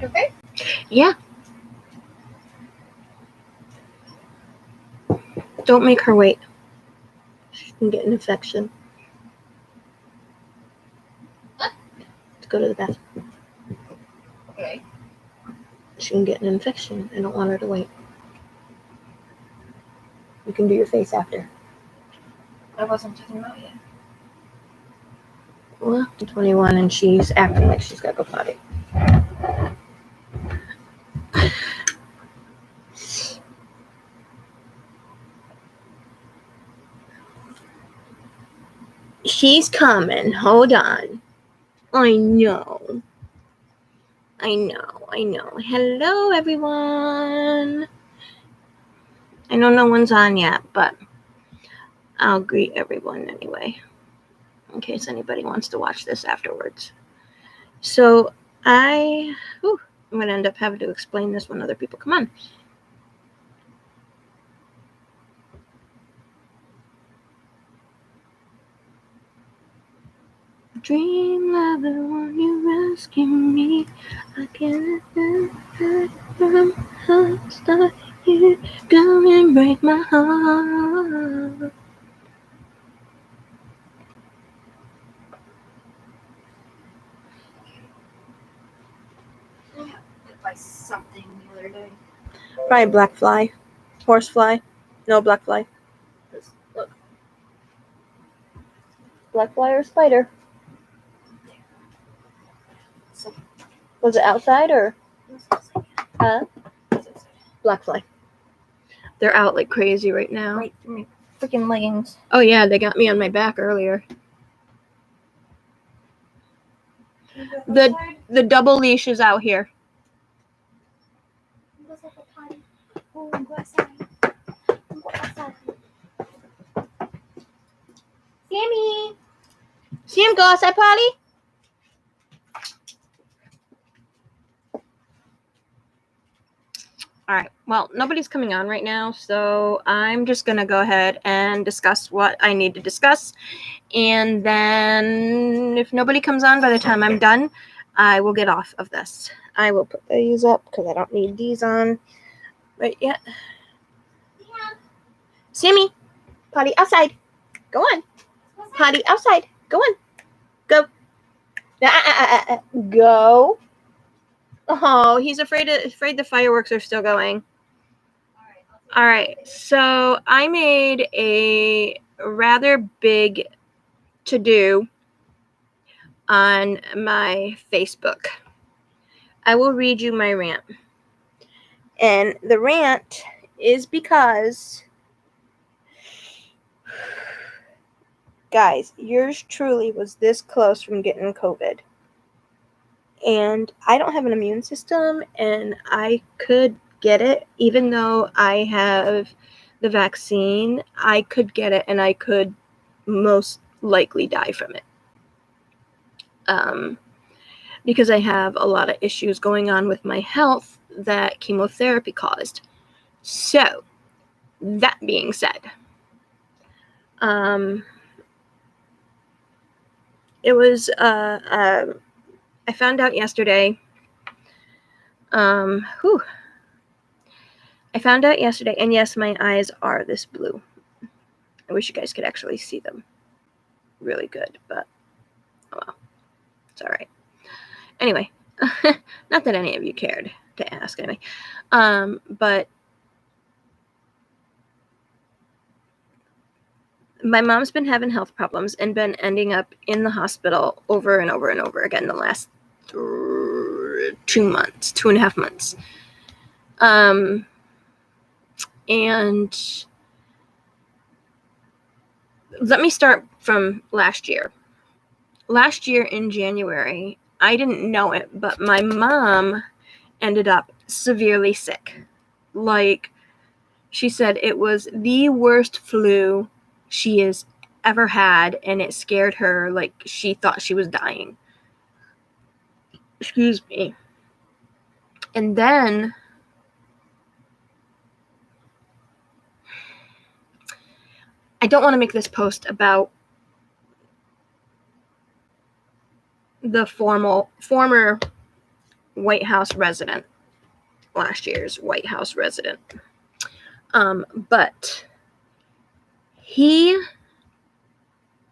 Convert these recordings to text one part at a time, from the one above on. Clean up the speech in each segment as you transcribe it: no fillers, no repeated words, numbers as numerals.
Okay. Yeah. Don't make her wait. She can get an infection. What? Let's go to the bathroom. Okay. She can get an infection. I don't want her to wait. You can do your face after. I wasn't talking about yet. Well, I'm 21 and she's acting like she's got to go potty. She's coming. Hold on. I know. Hello, everyone. I know no one's on yet, but I'll greet everyone anyway, in case anybody wants to watch this afterwards. So I'm going to end up having to explain this when other people come on. Dream lover, won't you rescue me? I can't from start you go and break my heart. I got bit by something the other day. Probably black fly, horsefly. No, black fly. Look. Black fly or spider? So, Was it outside or? Huh? Black fly. They're out like crazy right now. Right through my freaking leggings. Oh yeah, they got me on my back earlier. The double leash is out here. Oh, go outside. Go outside. Sammy! See him go outside, Polly? All right. Well, nobody's coming on right now, so I'm just going to go ahead and discuss what I need to discuss. And then if nobody comes on by the time I'm done, I will get off of this. I will put these up because I don't need these on right yet. Yeah. Sammy, potty outside. Go on. Potty outside. Go on. Go. Go. Oh, he's afraid the fireworks are still going. All right. So I made a rather big to-do on my Facebook. I will read you my rant. And the rant is because, guys, yours truly was this close from getting COVID. And I don't have an immune system, and I could get it, even though I have the vaccine. I could get it, and I could most likely die from it. Because I have a lot of issues going on with my health that chemotherapy caused. So, that being said, it was, I found out yesterday, I found out yesterday, and yes, my eyes are this blue. I wish you guys could actually see them really good, but, oh well, it's all right. Anyway, not that any of you cared to ask anyway, but my mom's been having health problems and been ending up in the hospital over and over and over again the last 2.5 months. And let me start from last year. Last year in January, I didn't know it, but my mom ended up severely sick. Like, she said it was the worst flu she has ever had, and it scared her like she thought she was dying. Excuse me. And then I don't want to make this post about the former White House resident. Last year's White House resident. But he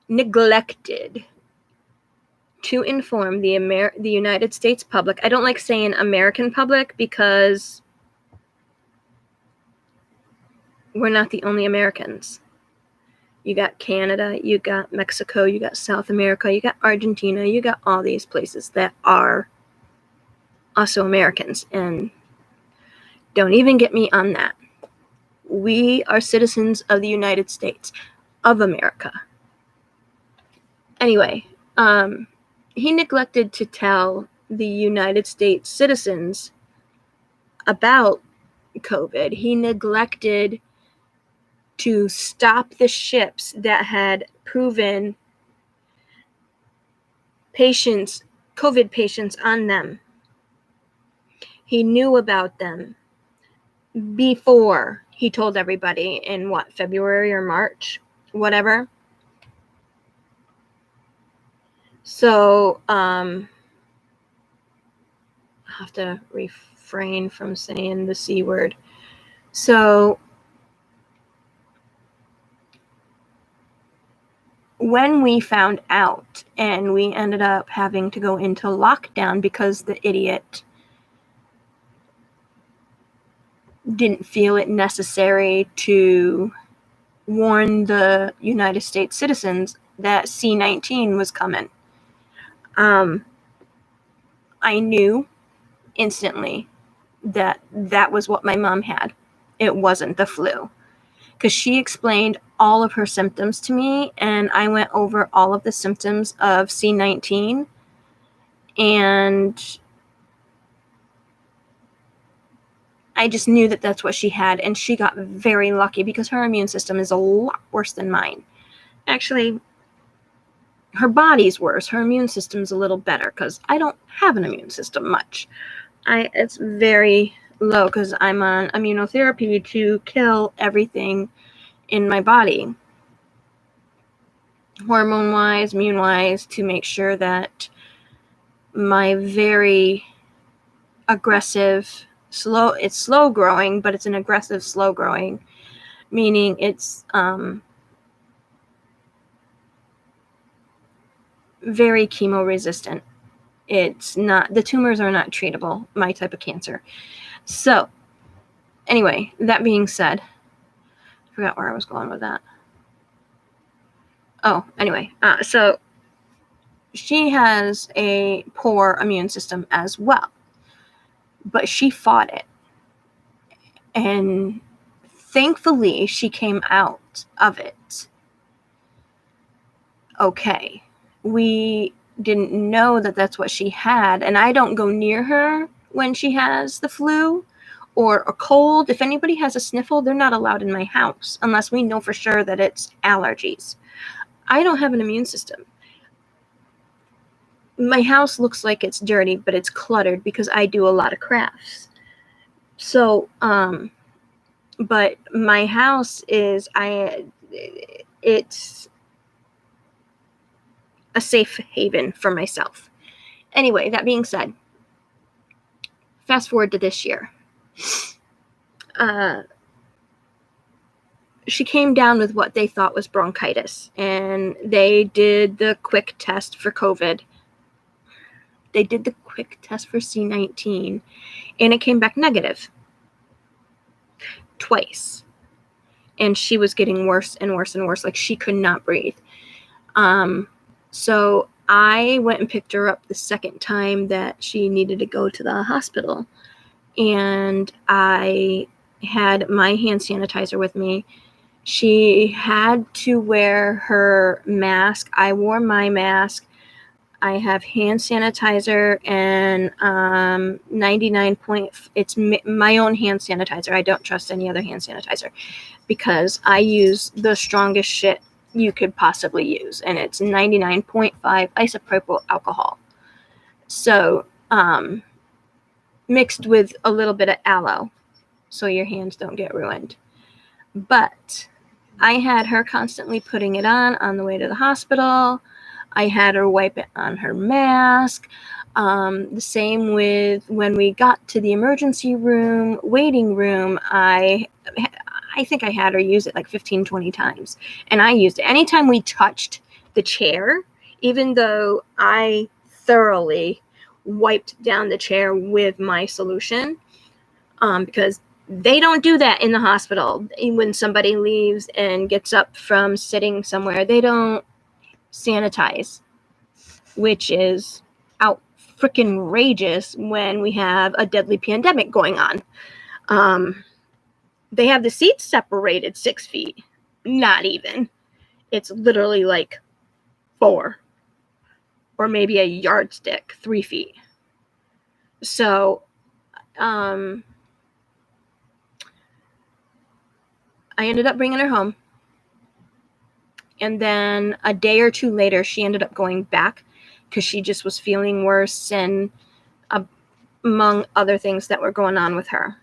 neglected to inform the United States public. I don't like saying American public because we're not the only Americans. You got Canada, you got Mexico, you got South America, you got Argentina, you got all these places that are also Americans. And don't even get me on that. We are citizens of the United States of America. Anyway, he neglected to tell the United States citizens about COVID. He neglected to stop the ships that had proven COVID patients on them. He knew about them before he told everybody in February or March, whatever. So, I have to refrain from saying the C word. So, when we found out and we ended up having to go into lockdown because the idiot didn't feel it necessary to warn the United States citizens that C-19 was coming, I knew instantly that was what my mom had. It wasn't the flu. Because she explained all of her symptoms to me, and I went over all of the symptoms of C-19, and I just knew that that's what she had, and she got very lucky because her immune system is a lot worse than mine. Actually, her body's worse. Her immune system's a little better because I don't have an immune system much. It's very low because I'm on immunotherapy to kill everything in my body, hormone-wise, immune-wise, to make sure that my very aggressive, it's slow growing, but it's an aggressive slow growing, meaning it's very chemo resistant. It's not, the tumors are not treatable, my type of cancer. So anyway, that being said, I forgot where I was going with that. Oh, anyway, so she has a poor immune system as well, but she fought it. And thankfully, she came out of it okay. We didn't know that that's what she had, and I don't go near her when she has the flu or a cold. If anybody has a sniffle, they're not allowed in my house unless we know for sure that it's allergies. I don't have an immune system. My house looks like it's dirty, but it's cluttered because I do a lot of crafts. So, but my house is, it's a safe haven for myself. Anyway, that being said, fast forward to this year. She came down with what they thought was bronchitis, and they did the quick test for COVID. They did the quick test for C-19, and it came back negative twice. And she was getting worse and worse and worse, like she could not breathe. So I went and picked her up the second time that she needed to go to the hospital, and I had my hand sanitizer with me. She had to wear her mask. I wore my mask. I have hand sanitizer and 99 it's my own hand sanitizer. I don't trust any other hand sanitizer because I use the strongest shit you could possibly use, and it's 99.5 isopropyl alcohol. So, mixed with a little bit of aloe so your hands don't get ruined. But I had her constantly putting it on the way to the hospital. I had her wipe it on her mask. The same with when we got to the emergency room, waiting room, I think I had her use it like 15, 20 times. And I used it. Anytime we touched the chair, even though I thoroughly wiped down the chair with my solution, because they don't do that in the hospital. When somebody leaves and gets up from sitting somewhere, they don't sanitize, which is out freaking rageous when we have a deadly pandemic going on. They have the seats separated 6 feet. Not even. It's literally like 4, or maybe a yardstick, 3 feet. So, I ended up bringing her home. And then a day or two later, she ended up going back because she just was feeling worse, and among other things that were going on with her.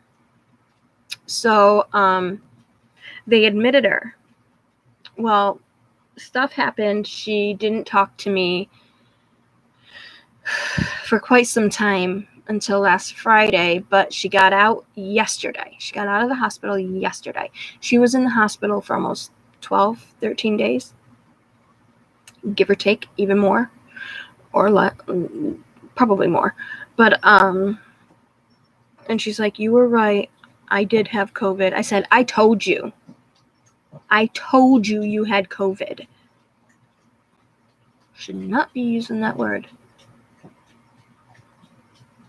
So they admitted her. Well, stuff happened. She didn't talk to me for quite some time until last Friday, but she got out yesterday. She got out of the hospital yesterday. She was in the hospital for almost 12, 13 days, give or take, even more, or probably more. But, and she's like, you were right. I did have COVID. I said, I told you you had COVID. Should not be using that word.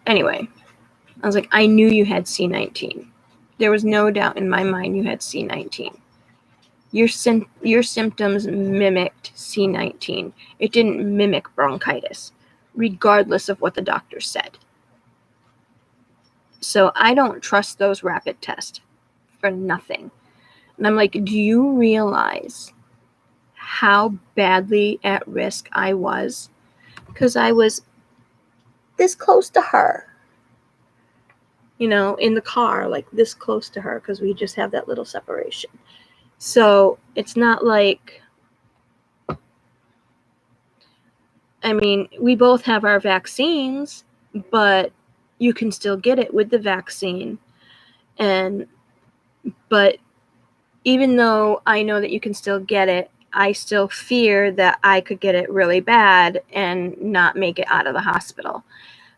Anyway, I was like, I knew you had C19. There was no doubt in my mind you had C19. Your symptoms mimicked C19. It didn't mimic bronchitis, regardless of what the doctor said. So I don't trust those rapid tests for nothing. And I'm like, do you realize how badly at risk I was? Because I was this close to her. You know, in the car, like this close to her, because we just have that little separation. So it's not like, I mean, we both have our vaccines, but you can still get it with the vaccine. But even though I know that you can still get it, I still fear that I could get it really bad and not make it out of the hospital.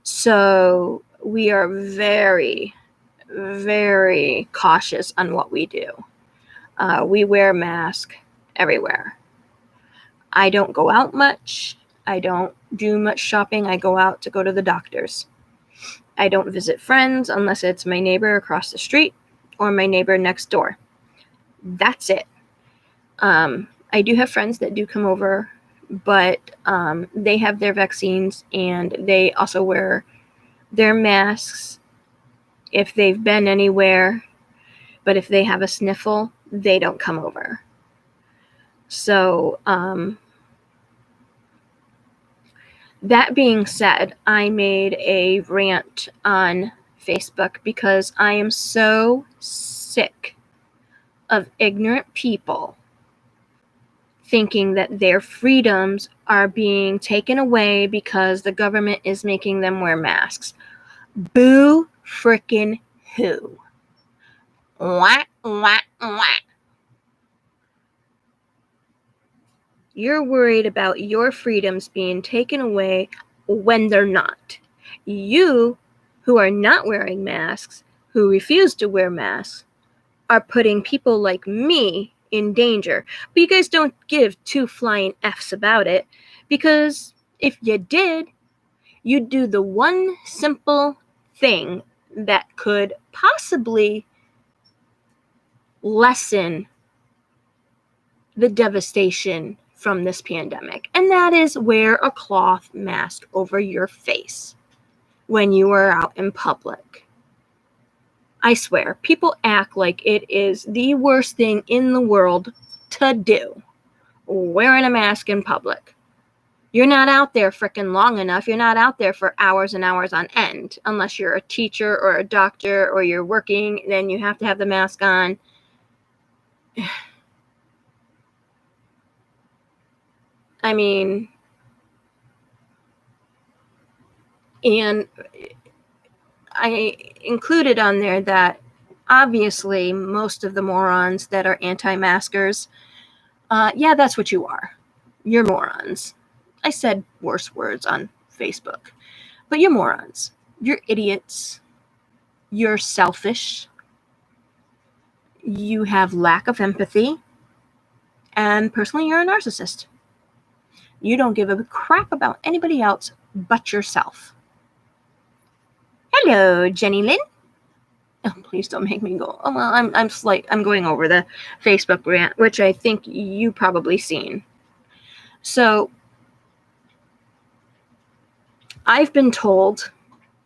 So we are very, very cautious on what we do. We wear masks everywhere. I don't go out much. I don't do much shopping. I go out to go to the doctors. I don't visit friends unless it's my neighbor across the street or my neighbor next door. That's it. I do have friends that do come over, but they have their vaccines and they also wear their masks if they've been anywhere. But if they have a sniffle, they don't come over. So, that being said, I made a rant on Facebook because I am so sick of ignorant people thinking that their freedoms are being taken away because the government is making them wear masks. Boo frickin' who? Wah, wah, wah. You're worried about your freedoms being taken away when they're not. You, who are not wearing masks, who refuse to wear masks, are putting people like me in danger. But you guys don't give two flying F's about it, because if you did, you'd do the one simple thing that could possibly lessen the devastation from this pandemic, and that is wear a cloth mask over your face when you are out in public. I swear, people act like it is the worst thing in the world to do, wearing a mask in public. You're not out there freaking long enough. You're not out there for hours and hours on end, unless you're a teacher or a doctor or you're working, then you have to have the mask on. I mean, And I included on there that obviously most of the morons that are anti-maskers, yeah, that's what you are. You're morons. I said worse words on Facebook, but you're morons. You're idiots. You're selfish. You have lack of empathy. And personally, you're a narcissist. You don't give a crap about anybody else but yourself. Hello, Jenny Lynn. Oh, please don't make me go. Oh, well, I'm going over the Facebook rant, which I think you probably seen. So I've been told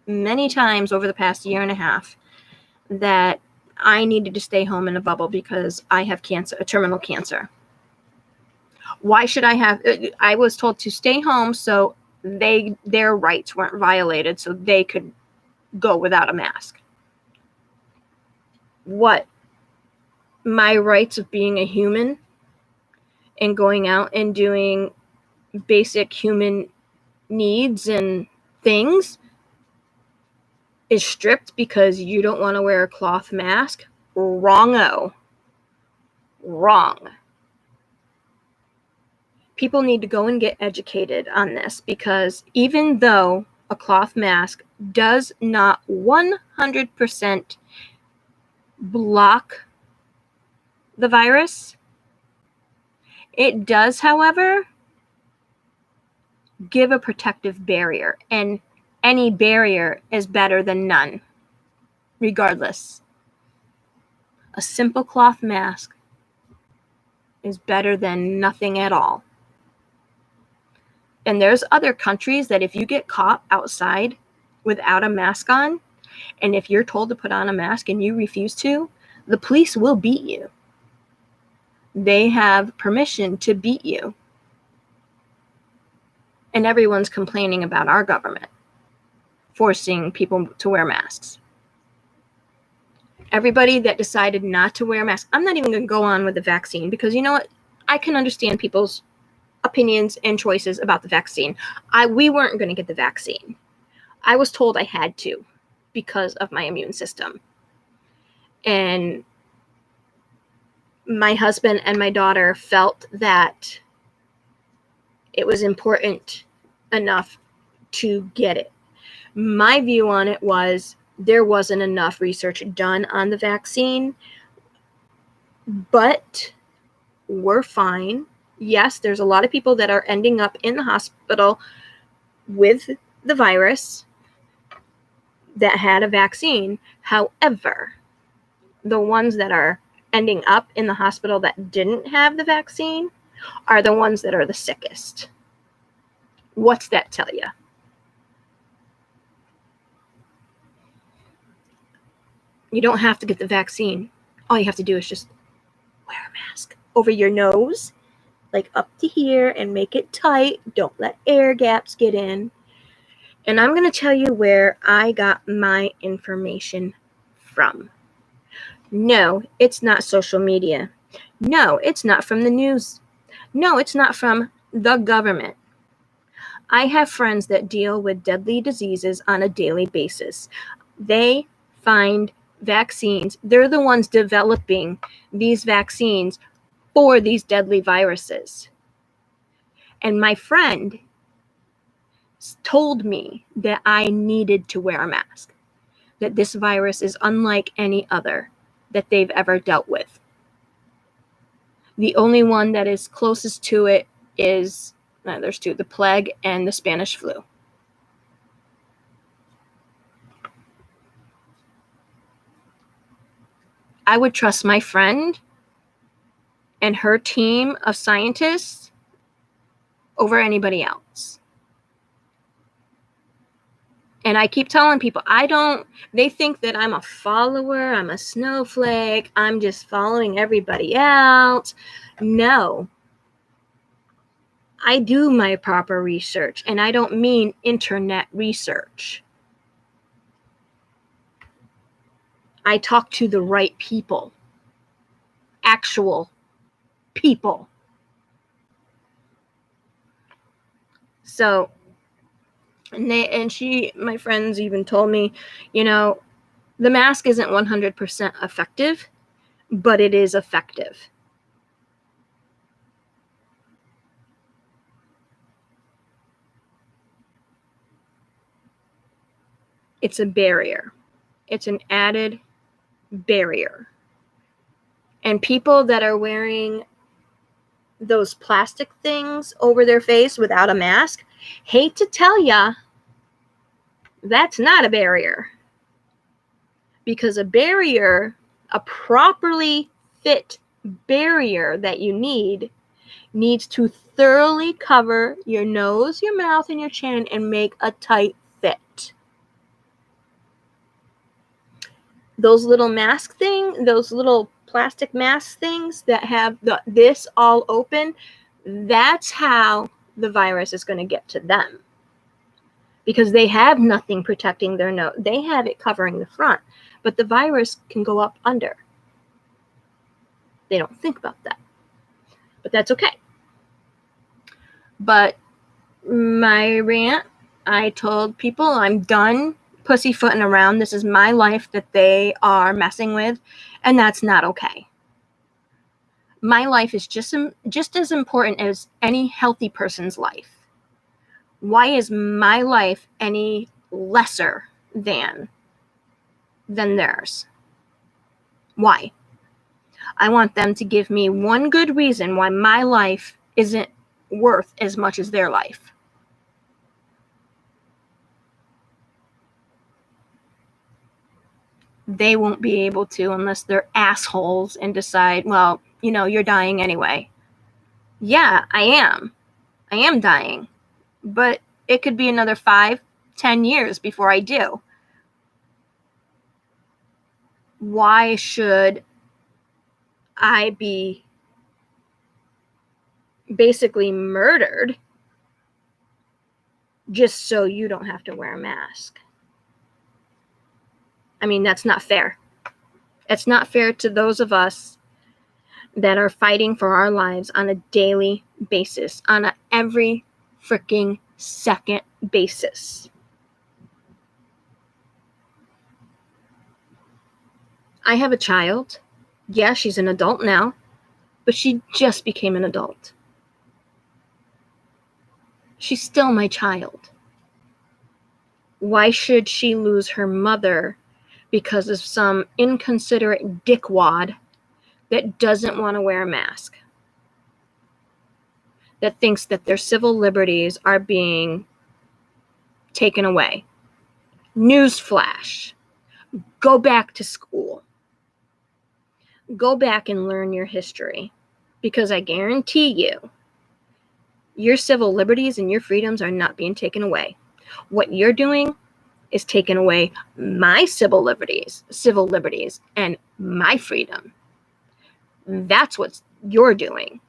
many times over the past year and a half that I needed to stay home in a bubble because I have cancer, a terminal cancer. Why should I have? I was told to stay home so their rights weren't violated, so they could go without a mask. What? My rights of being a human and going out and doing basic human needs and things is stripped because you don't want to wear a cloth mask? Wrong-o. Wrong. People need to go and get educated on this, because even though a cloth mask does not 100% block the virus, it does, however, give a protective barrier, and any barrier is better than none, regardless. A simple cloth mask is better than nothing at all. And there's other countries that if you get caught outside without a mask on, and if you're told to put on a mask and you refuse to, the police will beat you. They have permission to beat you. And everyone's complaining about our government forcing people to wear masks. Everybody that decided not to wear masks, I'm not even going to go on with the vaccine, because you know what? I can understand people's opinions and choices about the vaccine. We weren't going to get the vaccine. I was told I had to because of my immune system. And my husband and my daughter felt that it was important enough to get it. My view on it was there wasn't enough research done on the vaccine, but we're fine. Yes, there's a lot of people that are ending up in the hospital with the virus that had a vaccine. However, the ones that are ending up in the hospital that didn't have the vaccine are the ones that are the sickest. What's that tell you? You don't have to get the vaccine. All you have to do is just wear a mask over your nose, like up to here, and make it tight. Don't let air gaps get in. And I'm going to tell you where I got my information from. No, it's not social media. No, it's not from the news. No, it's not from the government. I have friends that deal with deadly diseases on a daily basis. They find vaccines. They're the ones developing these vaccines for these deadly viruses. And my friend told me that I needed to wear a mask, that this virus is unlike any other that they've ever dealt with. The only one that is closest to it is, there's two, the plague and the Spanish flu. I would trust my friend and her team of scientists over anybody else. And I keep telling people, they think that I'm a follower, I'm a snowflake, I'm just following everybody else. No. I do my proper research, and I don't mean internet research. I talk to the right people. Actual people. So My friends even told me, the mask isn't 100% effective, but it is effective. It's a barrier. It's an added barrier. And people that are wearing those plastic things over their face without a mask, hate to tell ya, that's not a barrier. Because a barrier, a properly fit barrier that you needs to thoroughly cover your nose, your mouth, and your chin and make a tight fit. Those little those little plastic mask things that have this all open, that's how the virus is going to get to them. Because they have nothing protecting their nose. They have it covering the front, but the virus can go up under. They don't think about that. But that's okay. But my rant, I told people I'm done pussyfooting around. This is my life that they are messing with, and that's not okay. My life is just as important as any healthy person's life. Why is my life any lesser than theirs? Why? I want them to give me one good reason why my life isn't worth as much as their life. They won't be able to unless they're assholes and decide, well, you're dying anyway. Yeah, I am. I am dying. But it could be another 5-10 years before I do. Why should I be basically murdered just so you don't have to wear a mask? I mean, that's not fair. It's not fair to those of us that are fighting for our lives on a daily basis, on a every freaking second basis. I have a child. Yeah, she's an adult now, but she just became an adult. She's still my child. Why should she lose her mother because of some inconsiderate dickwad that doesn't want to wear a mask? That thinks that their civil liberties are being taken away. Newsflash. Go back to school. Go back and learn your history. Because I guarantee you, your civil liberties and your freedoms are not being taken away. What you're doing is taking away my civil liberties, and my freedom. That's what you're doing.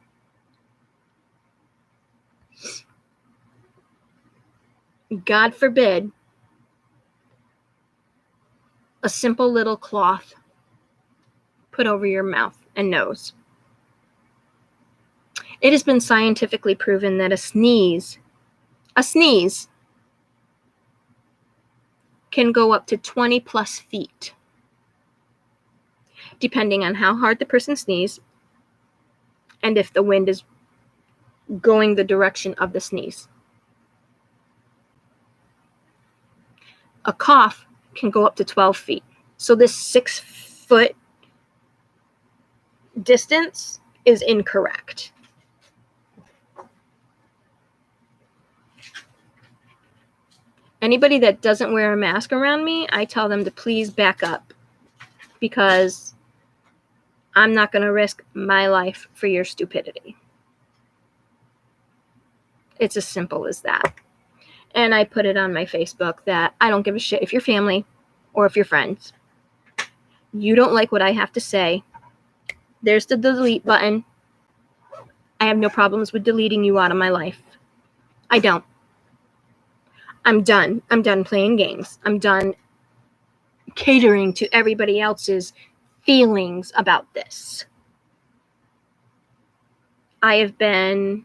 God forbid a simple little cloth put over your mouth and nose. It has been scientifically proven that a sneeze can go up to 20 plus feet, depending on how hard the person sneezes and if the wind is going the direction of the sneeze. A cough can go up to 12 feet. So this 6-foot distance is incorrect. Anybody that doesn't wear a mask around me, I tell them to please back up, because I'm not going to risk my life for your stupidity. It's as simple as that. And I put it on my Facebook that I don't give a shit if you're family or if you're friends. You don't like what I have to say. There's the delete button. I have no problems with deleting you out of my life. I don't. I'm done. I'm done playing games. I'm done catering to everybody else's feelings about this. I've been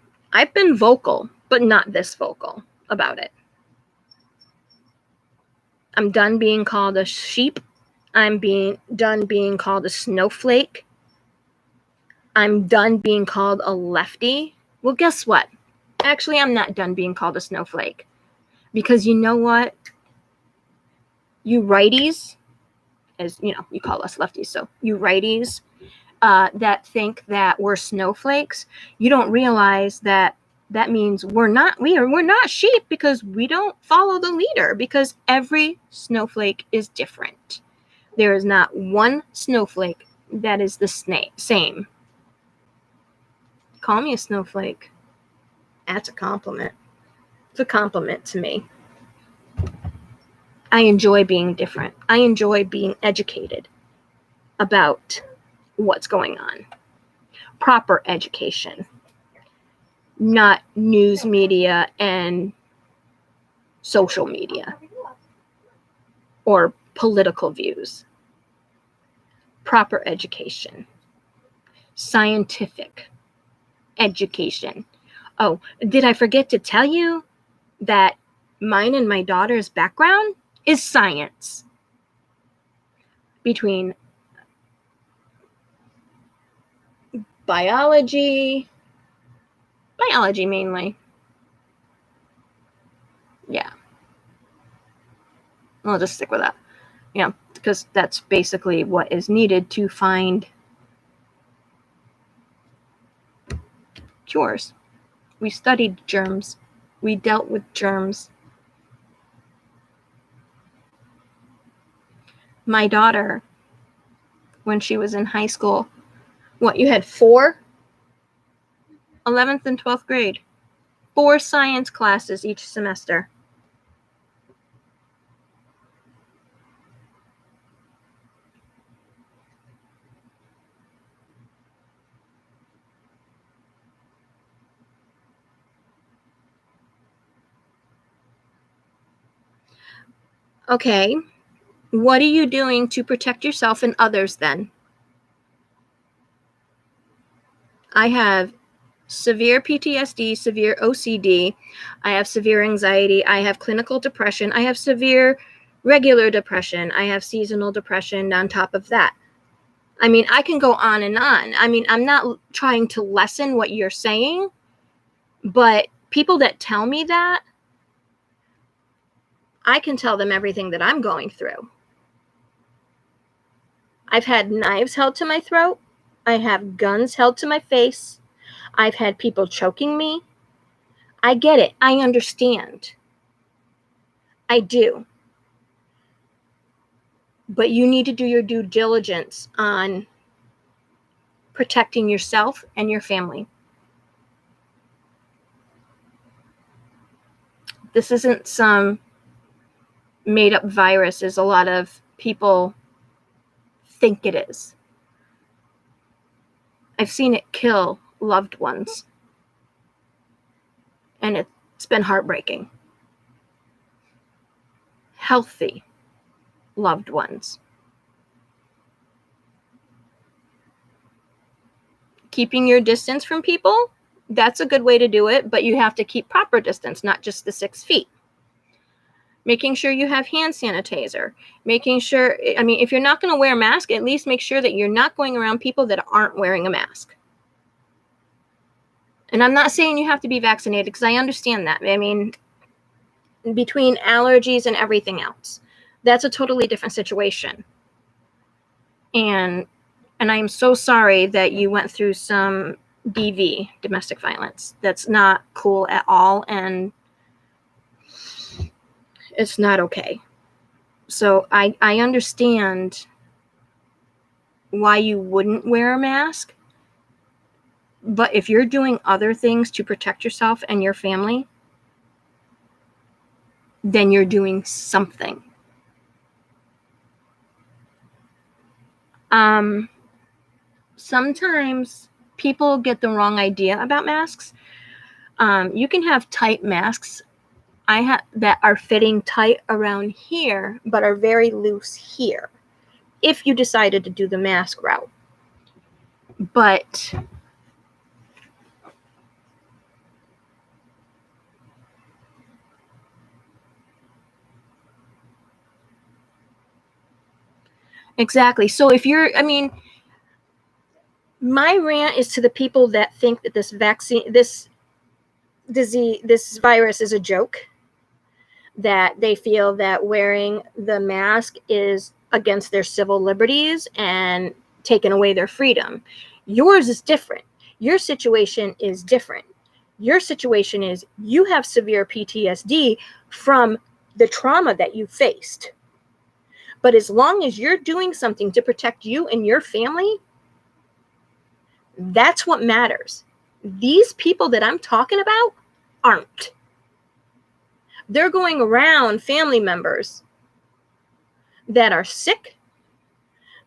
vocal, but not this vocal about it. I'm done being called a sheep. I'm done being called a snowflake. I'm done being called a lefty. Well, guess what? Actually, I'm not done being called a snowflake. Because you know what? You righties, as you know, you call us lefties, so you righties that think that we're snowflakes, you don't realize that means we're not sheep, because we don't follow the leader, because every snowflake is different. There is not one snowflake that is the same. Call me a snowflake. That's a compliment. It's a compliment to me. I enjoy being different. I enjoy being educated about what's going on. Proper education, not news media and social media or political views. Proper education, scientific education. Oh, did I forget to tell you that mine and my daughter's background is science? Between biology mainly. Yeah. I'll just stick with that. You know, because that's basically what is needed to find cures. We studied germs. We dealt with germs. My daughter, when she was in high school, you had 4? 11th and 12th grade. 4 science classes each semester. Okay, what are you doing to protect yourself and others then? I have severe PTSD, severe OCD, I have severe anxiety, I have clinical depression, I have severe regular depression, I have seasonal depression on top of that. I mean, I can go on and on. I mean, I'm not trying to lessen what you're saying, but people that tell me that, I can tell them everything that I'm going through. I've had knives held to my throat. I have guns held to my face. I've had people choking me. I get it. I understand. I do. But you need to do your due diligence on protecting yourself and your family. This isn't some made up virus, as a lot of people think it is. I've seen it kill loved ones, and it's been heartbreaking. Healthy loved ones. Keeping your distance from people, that's a good way to do it, but you have to keep proper distance, not just the 6 feet. Making sure you have hand sanitizer. Making sure, I mean, if you're not going to wear a mask, at least make sure that you're not going around people that aren't wearing a mask. And I'm not saying you have to be vaccinated, because I understand that. I mean, between allergies and everything else, that's a totally different situation. And I'm so sorry that you went through some DV, domestic violence. That's not cool at all, and it's not okay. So I understand why you wouldn't wear a mask, but if you're doing other things to protect yourself and your family, then you're doing something. Sometimes people get the wrong idea about masks. You can have tight masks that are fitting tight around here, but are very loose here, if you decided to do the mask route. But Exactly. So if you're, I mean, my rant is to the people that think that this vaccine, this disease, this virus is a joke, that they feel that wearing the mask is against their civil liberties and taking away their freedom. Yours is different. Your situation is different. Your situation is you have severe PTSD from the trauma that you faced. But as long as you're doing something to protect you and your family, that's what matters. These people that I'm talking about aren't. They're going around family members that are sick,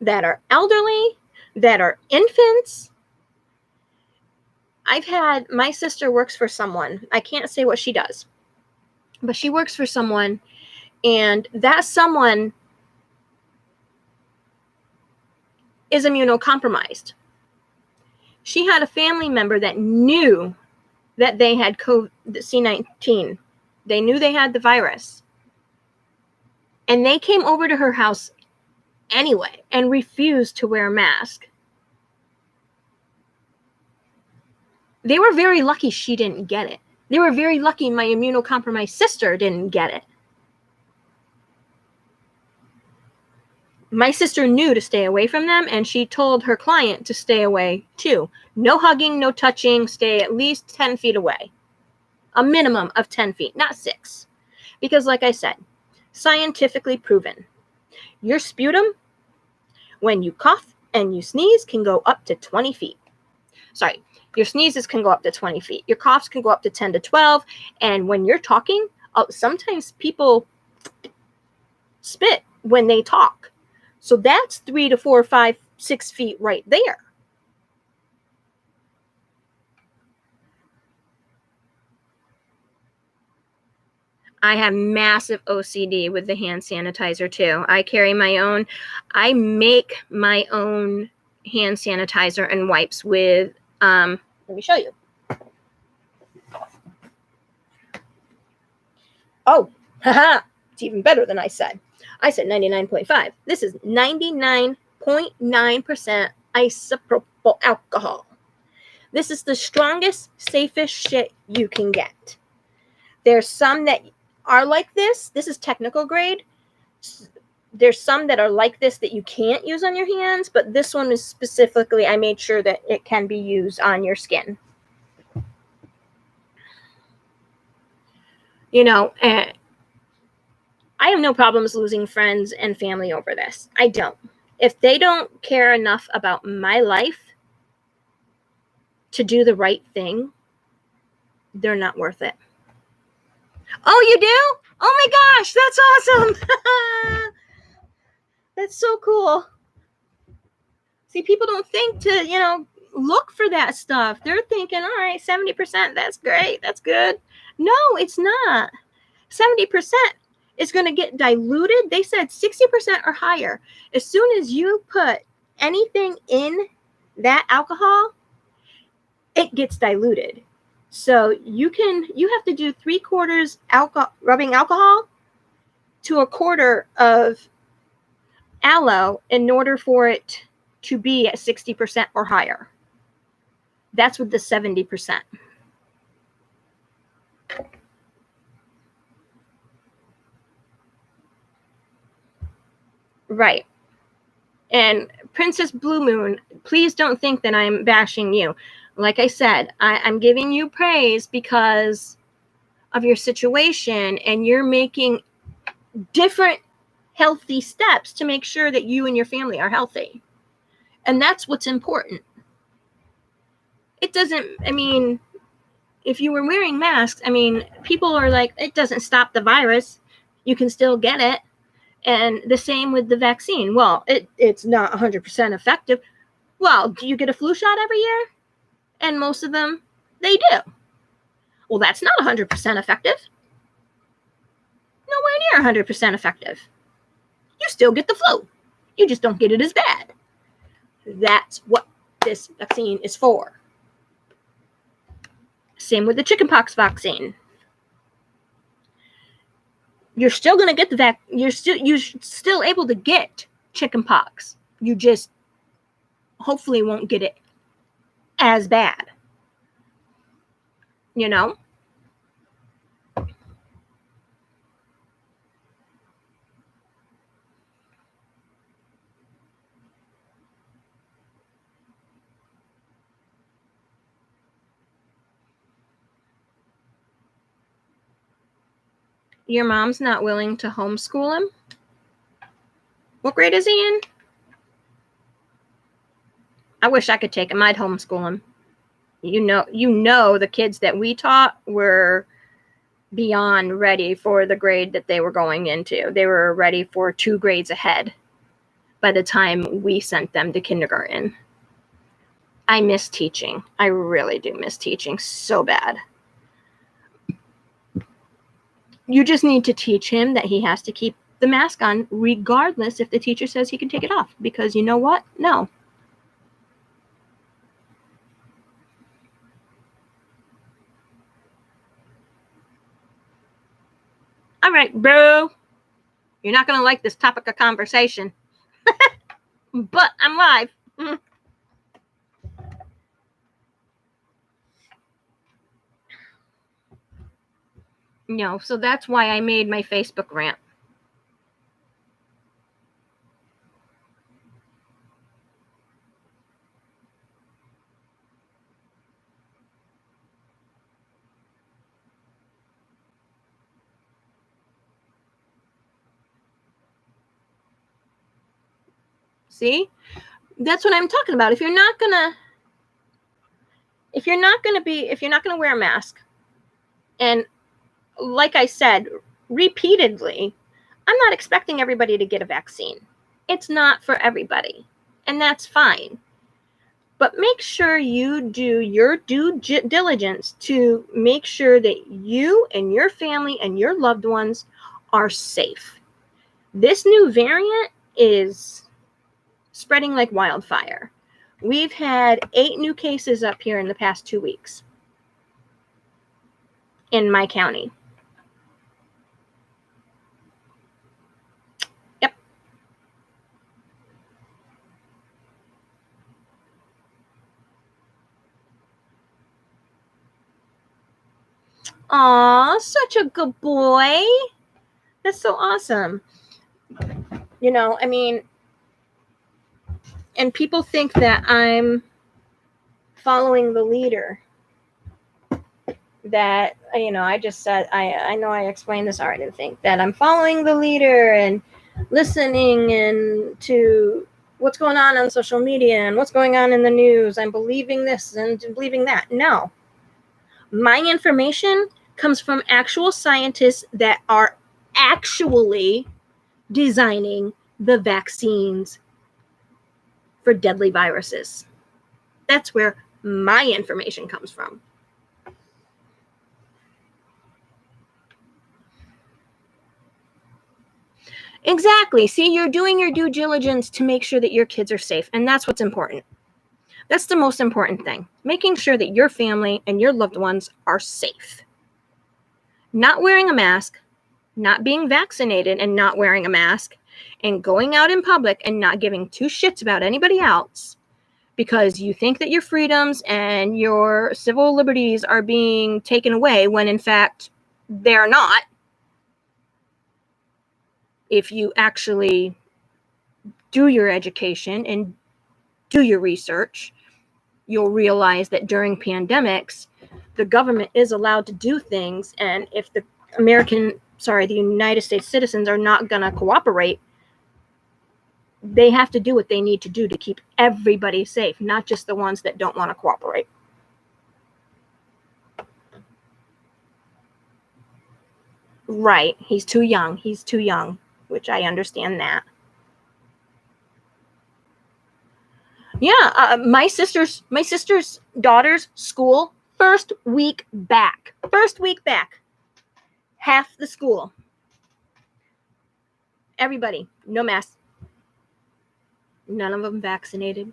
that are elderly, that are infants. I've had, my sister works for someone, I can't say what she does, but she works for someone, and that someone is immunocompromised. She had a family member that knew that they had C-19. They knew they had the virus. And they came over to her house anyway and refused to wear a mask. They were very lucky she didn't get it. They were very lucky my immunocompromised sister didn't get it. My sister knew to stay away from them, and she told her client to stay away too. No hugging, no touching, stay at least 10 feet away. A minimum of 10 feet, not 6. Because like I said, scientifically proven, your sputum, when you cough and you sneeze, can go up to 20 feet. Sorry, your sneezes can go up to 20 feet. Your coughs can go up to 10 to 12. And when you're talking, sometimes people spit when they talk. So that's 3 to 4, 5, 6 feet right there. I have massive OCD with the hand sanitizer too. I carry my own. I make my own hand sanitizer and wipes with, let me show you. Oh, haha, it's even better than I said. I said 99.5. This is 99.9% isopropyl alcohol. This is the strongest, safest shit you can get. There's some that are like this. This is technical grade. There's some that are like this that you can't use on your hands, but this one is specifically, I made sure that it can be used on your skin. You know, I have no problems losing friends and family over this. I don't. If they don't care enough about my life to do the right thing, they're not worth it. Oh, you do? Oh my gosh, that's awesome. That's so cool. See, people don't think to, look for that stuff. They're thinking, all right, 70%, that's great, that's good. No, it's not. 70% is going to get diluted. They said 60% or higher. As soon as you put anything in that alcohol, it gets diluted. So you have to do 3/4 rubbing alcohol to 1/4 of aloe in order for it to be at 60% or higher. That's with the 70%. Right. And Princess Blue Moon, please don't think that I'm bashing you. Like I said, I'm giving you praise because of your situation, and you're making different healthy steps to make sure that you and your family are healthy. And that's what's important. It doesn't, if you were wearing masks, people are like, it doesn't stop the virus. You can still get it. And the same with the vaccine. Well, it's not 100% effective. Well, do you get a flu shot every year? And most of them, they do. Well, that's not 100% effective. Nowhere near 100% effective. You still get the flu. You just don't get it as bad. That's what this vaccine is for. Same with the chickenpox vaccine. You're still going to get you're still able to get chicken pox. You just hopefully won't get it as bad. You know? Your mom's not willing to homeschool him? What grade is he in? I wish I could take him. I'd homeschool him. You know the kids that we taught were beyond ready for the grade that they were going into. They were ready for 2 grades ahead by the time we sent them to kindergarten. I miss teaching. I really do miss teaching so bad. You just need to teach him that he has to keep the mask on regardless if the teacher says he can take it off. Because you know what? No. All right, bro. You're not going to like this topic of conversation. But I'm live. No, so that's why I made my Facebook rant. See? That's what I'm talking about. If you're not gonna wear a mask, and like I said repeatedly, I'm not expecting everybody to get a vaccine. It's not for everybody, and that's fine. But make sure you do your due diligence to make sure that you and your family and your loved ones are safe. This new variant is spreading like wildfire. We've had 8 new cases up here in the past 2 weeks in my county. Yep. Aw, such a good boy. That's so awesome. You know, I mean, and people think that I'm following the leader. That, you know, I just said, I know I explained this already, to think that I'm following the leader and listening and to what's going on social media and what's going on in the news. I'm believing this and believing that. No. My information comes from actual scientists that are actually designing the vaccines for deadly viruses. That's where my information comes from. Exactly. See, you're doing your due diligence to make sure that your kids are safe, and that's what's important. That's the most important thing. Making sure that your family and your loved ones are safe. Not wearing a mask, not being vaccinated and not wearing a mask, and going out in public and not giving 2 shits about anybody else because you think that your freedoms and your civil liberties are being taken away when in fact they're not. If you actually do your education and do your research, you'll realize that during pandemics, the government is allowed to do things, and if the United States citizens are not going to cooperate, they have to do what they need to do to keep everybody safe, not just the ones that don't want to cooperate. Right. He's too young, which I understand that. Yeah, my sister's daughter's school, first week back. Half the school. Everybody, no mask. None of them vaccinated.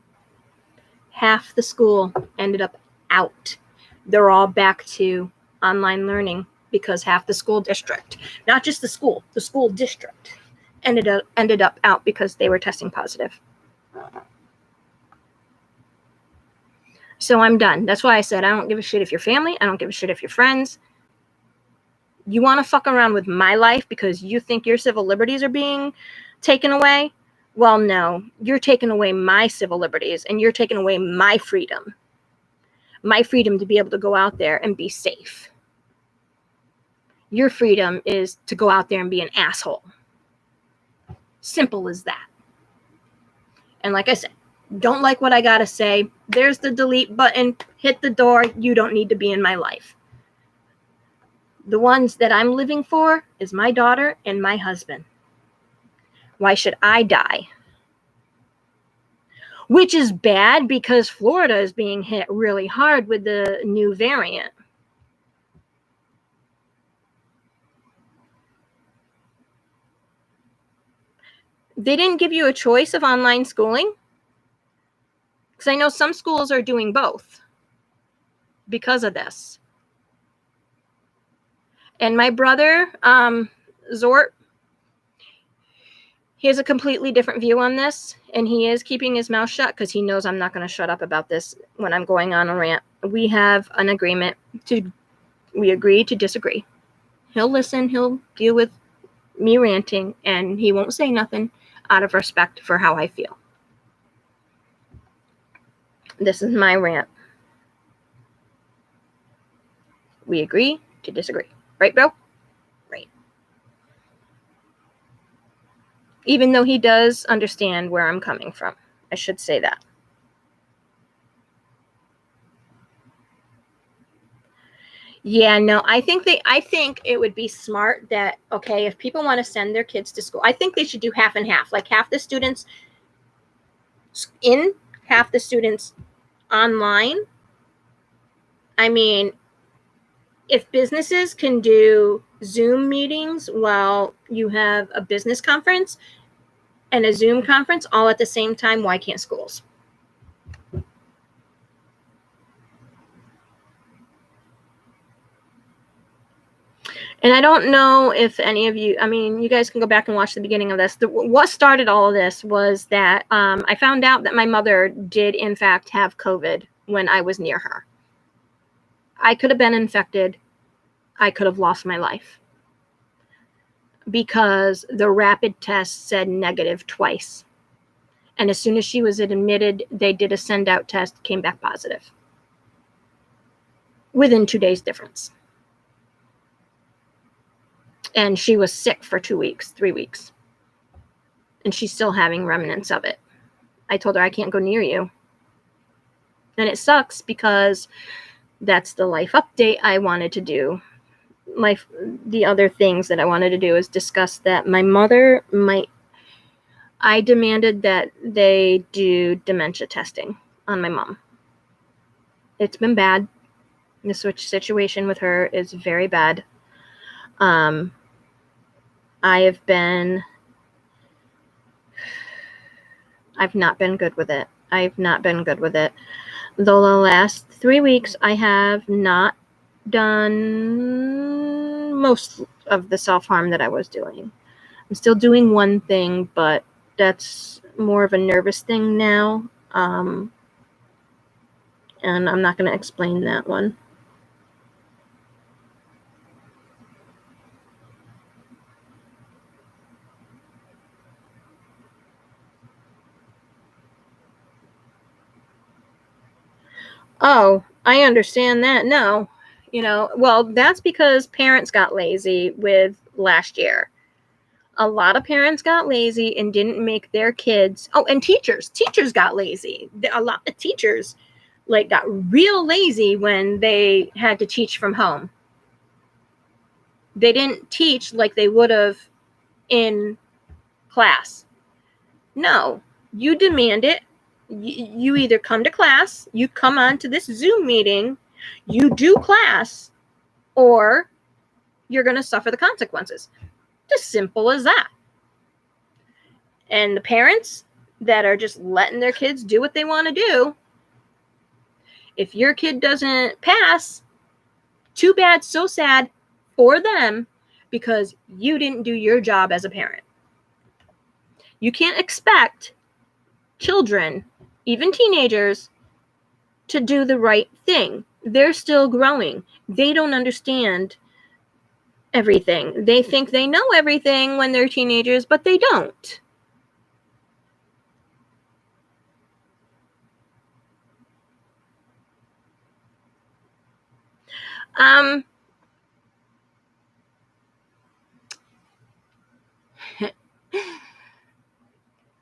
Half the school ended up out. They're all back to online learning because half the school district, not just the school district, ended up out because they were testing positive. So I'm done. That's why I said I don't give a shit if you're family. I don't give a shit if you're friends. You want to fuck around with my life because you think your civil liberties are being taken away? Well, no. You're taking away my civil liberties, and you're taking away my freedom. My freedom to be able to go out there and be safe. Your freedom is to go out there and be an asshole. Simple as that. And like I said, don't like what I gotta say, there's the delete button. Hit the door. You don't need to be in my life. The ones that I'm living for is my daughter and my husband. Why should I die? Which is bad because Florida is being hit really hard with the new variant. They didn't give you a choice of online schooling? Because I know some schools are doing both because of this. And my brother, Zort, he has a completely different view on this, and he is keeping his mouth shut because he knows I'm not going to shut up about this when I'm going on a rant. We have an agreement we agree to disagree. He'll listen, he'll deal with me ranting, and he won't say nothing out of respect for how I feel. This is my rant. We agree to disagree. Right, bro? Right. Even though he does understand where I'm coming from. I should say that. Yeah, no, I think it would be smart that, okay, if people want to send their kids to school, I think they should do half and half. Like half the students in, half the students online. I mean, if businesses can do Zoom meetings while you have a business conference and a Zoom conference all at the same time, why can't schools? And I don't know if any of you, I mean, you guys can go back and watch the beginning of this. What started all of this was that I found out that my mother did, in fact, have COVID when I was near her. I could have been infected. I could have lost my life because the rapid test said negative twice. And as soon as she was admitted, they did a send-out test, came back positive. Within 2 days difference. And she was sick for 2 weeks, 3 weeks. And she's still having remnants of it. I told her I can't go near you. And it sucks because that's the life update I wanted to do. The other things that I wanted to do is discuss that my mother might, I demanded that they do dementia testing on my mom. It's been bad. The situation with her is very bad. I've not been good with it. Though the last 3 weeks, I have not done most of the self-harm that I was doing. I'm still doing one thing, but that's more of a nervous thing now. And I'm not going to explain that one. Oh, I understand that. No, well, that's because parents got lazy with last year. A lot of parents got lazy and didn't make their kids. Oh, and teachers got lazy. A lot of teachers got real lazy when they had to teach from home. They didn't teach like they would have in class. No, you demand it. You either come to class, you come on to this Zoom meeting, you do class, or you're going to suffer the consequences. Just simple as that. And the parents that are just letting their kids do what they want to do, if your kid doesn't pass, too bad, so sad for them, because you didn't do your job as a parent. You can't expect children, even teenagers, to do the right thing. They're still growing. They don't understand everything. They think they know everything when they're teenagers, but they don't.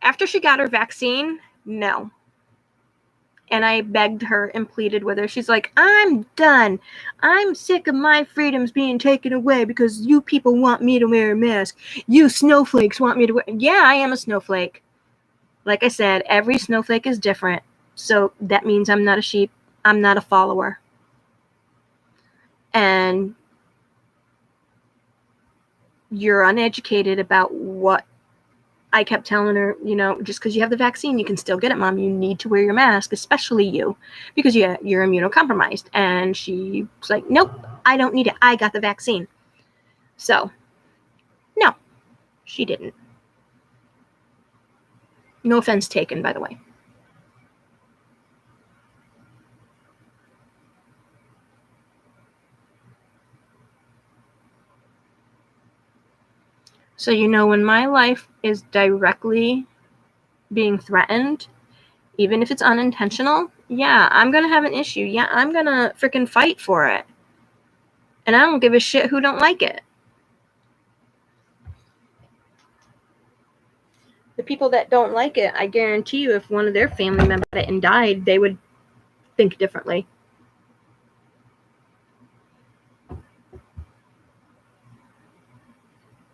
After she got her vaccine, no. And I begged her and pleaded with her. She's like, I'm done. I'm sick of my freedoms being taken away because you people want me to wear a mask. You snowflakes want me to wear. Yeah, I am a snowflake. Like I said, every snowflake is different. So that means I'm not a sheep. I'm not a follower. And you're uneducated about what I kept telling her, just because you have the vaccine, you can still get it, Mom. You need to wear your mask, especially you, because you're immunocompromised. And she was like, nope, I don't need it. I got the vaccine. So, no, she didn't. No offense taken, by the way. So, when my life is directly being threatened, even if it's unintentional, yeah, I'm going to have an issue. Yeah, I'm going to freaking fight for it. And I don't give a shit who don't like it. The people that don't like it, I guarantee you, if one of their family members had it and died, they would think differently.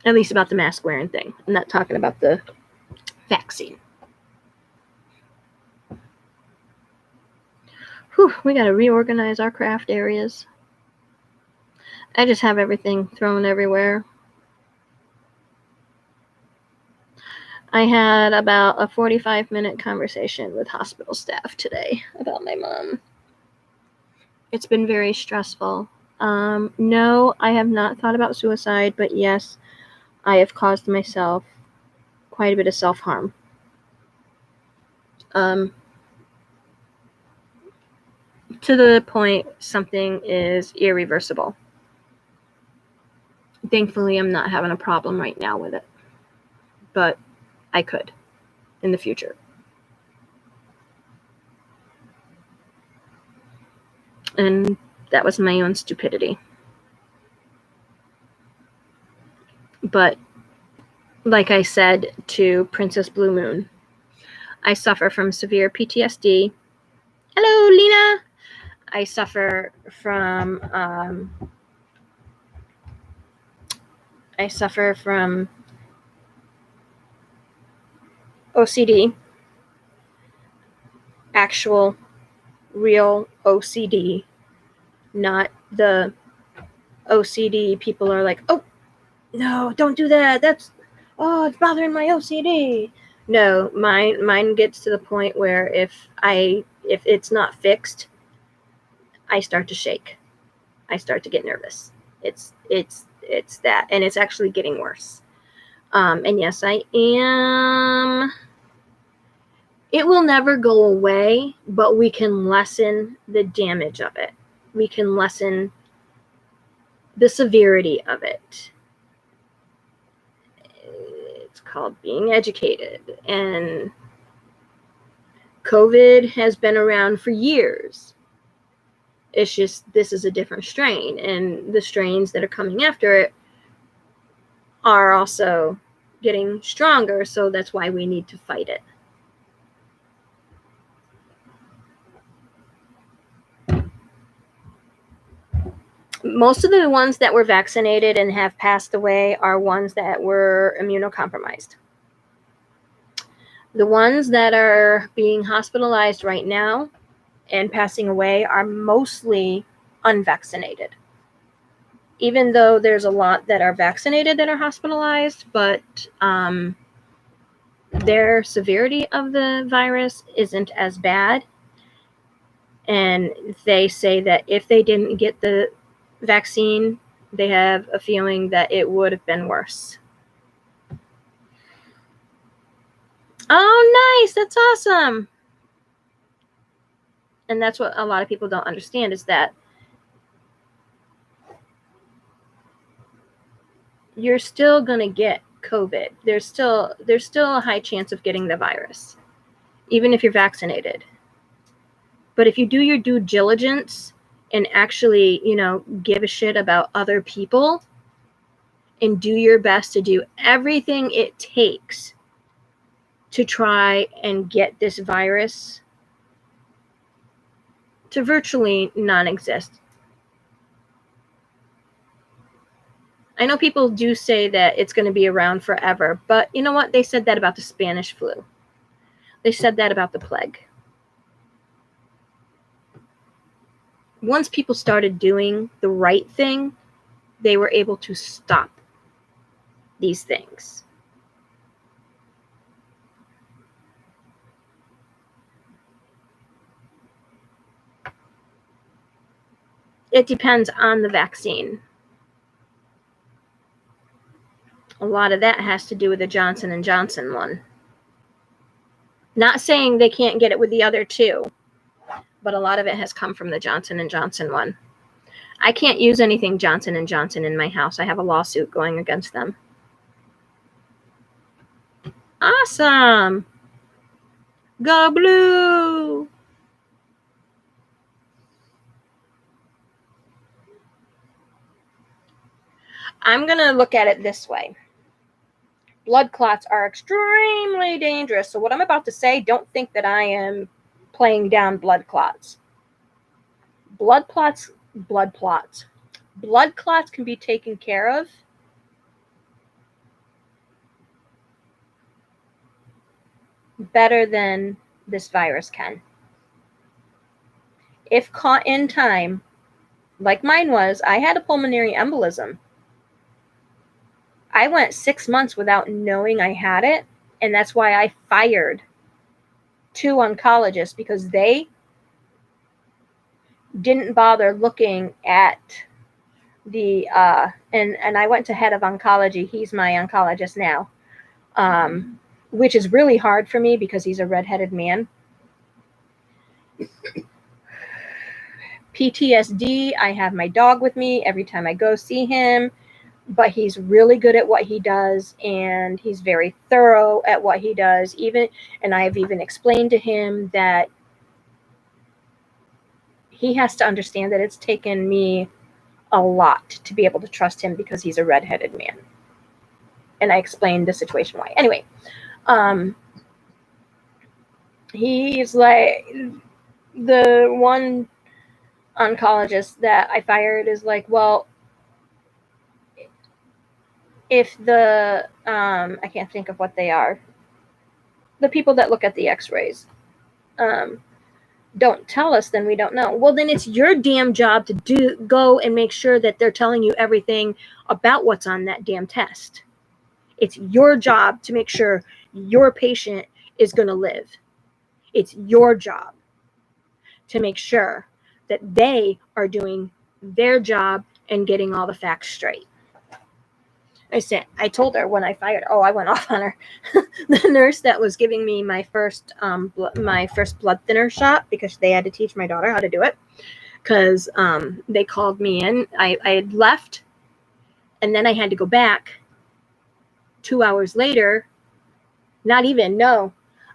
At least about the mask wearing thing. I'm not talking about the vaccine. Whew, we got to reorganize our craft areas. I just have everything thrown everywhere. I had about a 45-minute conversation with hospital staff today about my mom. It's been very stressful. No, I have not thought about suicide, but yes, I have caused myself quite a bit of self-harm. To the point something is irreversible. Thankfully, I'm not having a problem right now with it, but I could in the future. And that was my own stupidity. But like I said to Princess Blue Moon, I suffer from severe PTSD. Hello, Lena. I suffer from OCD, actual, real OCD, not the OCD people are like, oh, no, don't do that. It's bothering my OCD. No, mine gets to the point where if it's not fixed, I start to shake. I start to get nervous. It's that, and it's actually getting worse. And yes, I am. It will never go away, but we can lessen the damage of it. We can lessen the severity of it. It's called being educated. And COVID has been around for years. It's just this is a different strain. And the strains that are coming after it are also getting stronger. So that's why we need to fight it. Most of the ones that were vaccinated and have passed away are ones that were immunocompromised. The ones that are being hospitalized right now and passing away are mostly unvaccinated. Even though there's a lot that are vaccinated that are hospitalized, but their severity of the virus isn't as bad. And they say that if they didn't get the vaccine, they have a feeling that it would have been worse. Oh, nice. That's awesome. And that's what a lot of people don't understand is that you're still going to get COVID. There's still a high chance of getting the virus, even if you're vaccinated. But if you do your due diligence and actually, give a shit about other people and do your best to do everything it takes to try and get this virus to virtually non-exist. I know people do say that it's going to be around forever, but you know what? They said that about the Spanish flu. They said that about the plague. Once people started doing the right thing, they were able to stop these things. It depends on the vaccine. A lot of that has to do with the Johnson & Johnson one. Not saying they can't get it with the other two, but a lot of it has come from the Johnson & Johnson one. I can't use anything Johnson & Johnson in my house. I have a lawsuit going against them. Awesome. Go blue. I'm going to look at it this way. Blood clots are extremely dangerous. So what I'm about to say, don't think that I am playing down blood clots. Blood clots can be taken care of better than this virus can. If caught in time, like mine was, I had a pulmonary embolism. I went 6 months without knowing I had it, and that's why I fired 2 oncologists because they didn't bother looking at the and I went to head of oncology. He's my oncologist now, which is really hard for me because he's a redheaded man. PTSD, I have my dog with me every time I go see him, but he's really good at what he does, and he's very thorough at what he does. And I've even explained to him that he has to understand that it's taken me a lot to be able to trust him because he's a redheaded man. And I explained the situation why. Anyway, he's like, the one oncologist that I fired is like, well, if the, I can't think of what they are, the people that look at the x-rays, don't tell us, then we don't know. Well, then it's your damn job to go and make sure that they're telling you everything about what's on that damn test. It's your job to make sure your patient is going to live. It's your job to make sure that they are doing their job and getting all the facts straight. I told her when I fired, I went off on her. The nurse that was giving me my first blood thinner shot, because they had to teach my daughter how to do it, because they called me in. I had left, and then I had to go back 2 hours later. I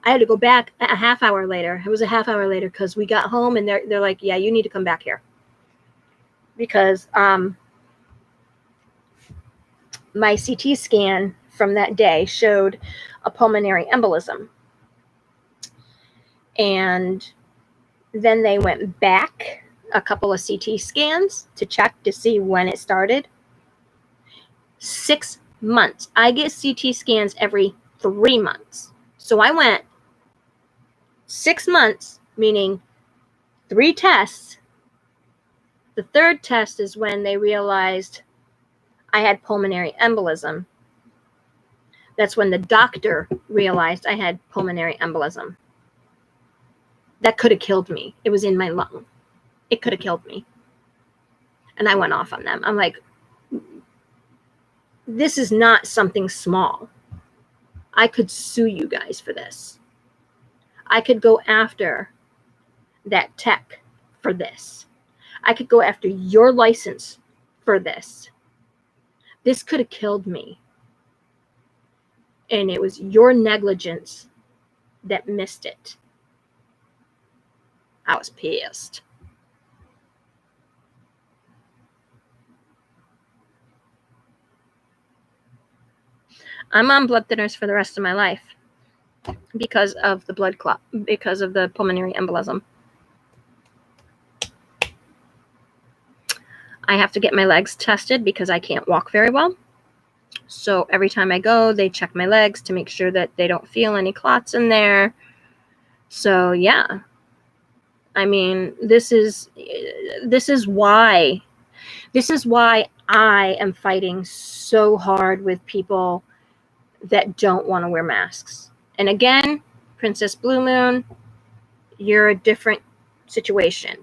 had to go back a half hour later. It was a half hour later because we got home, and they're like, yeah, you need to come back here. Because my CT scan from that day showed a pulmonary embolism. And then they went back a couple of CT scans to check to see when it started. 6 months. I get CT scans every 3 months. So I went 6 months, meaning 3 tests. The third test is when they realized I had pulmonary embolism. That's when the doctor realized I had pulmonary embolism. That could have killed me. It was in my lung. It could have killed me. And I went off on them. I'm like, this is not something small. I could sue you guys for this. I could go after that tech for this. I could go after your license for this. This could have killed me. And it was your negligence that missed it. I was pissed. I'm on blood thinners for the rest of my life because of the blood clot, because of the pulmonary embolism. I have to get my legs tested because I can't walk very well. So every time I go, they check my legs to make sure that they don't feel any clots in there. So yeah, I mean, this is why I am fighting so hard with people that don't want to wear masks. And again, Princess Blue Moon, you're a different situation.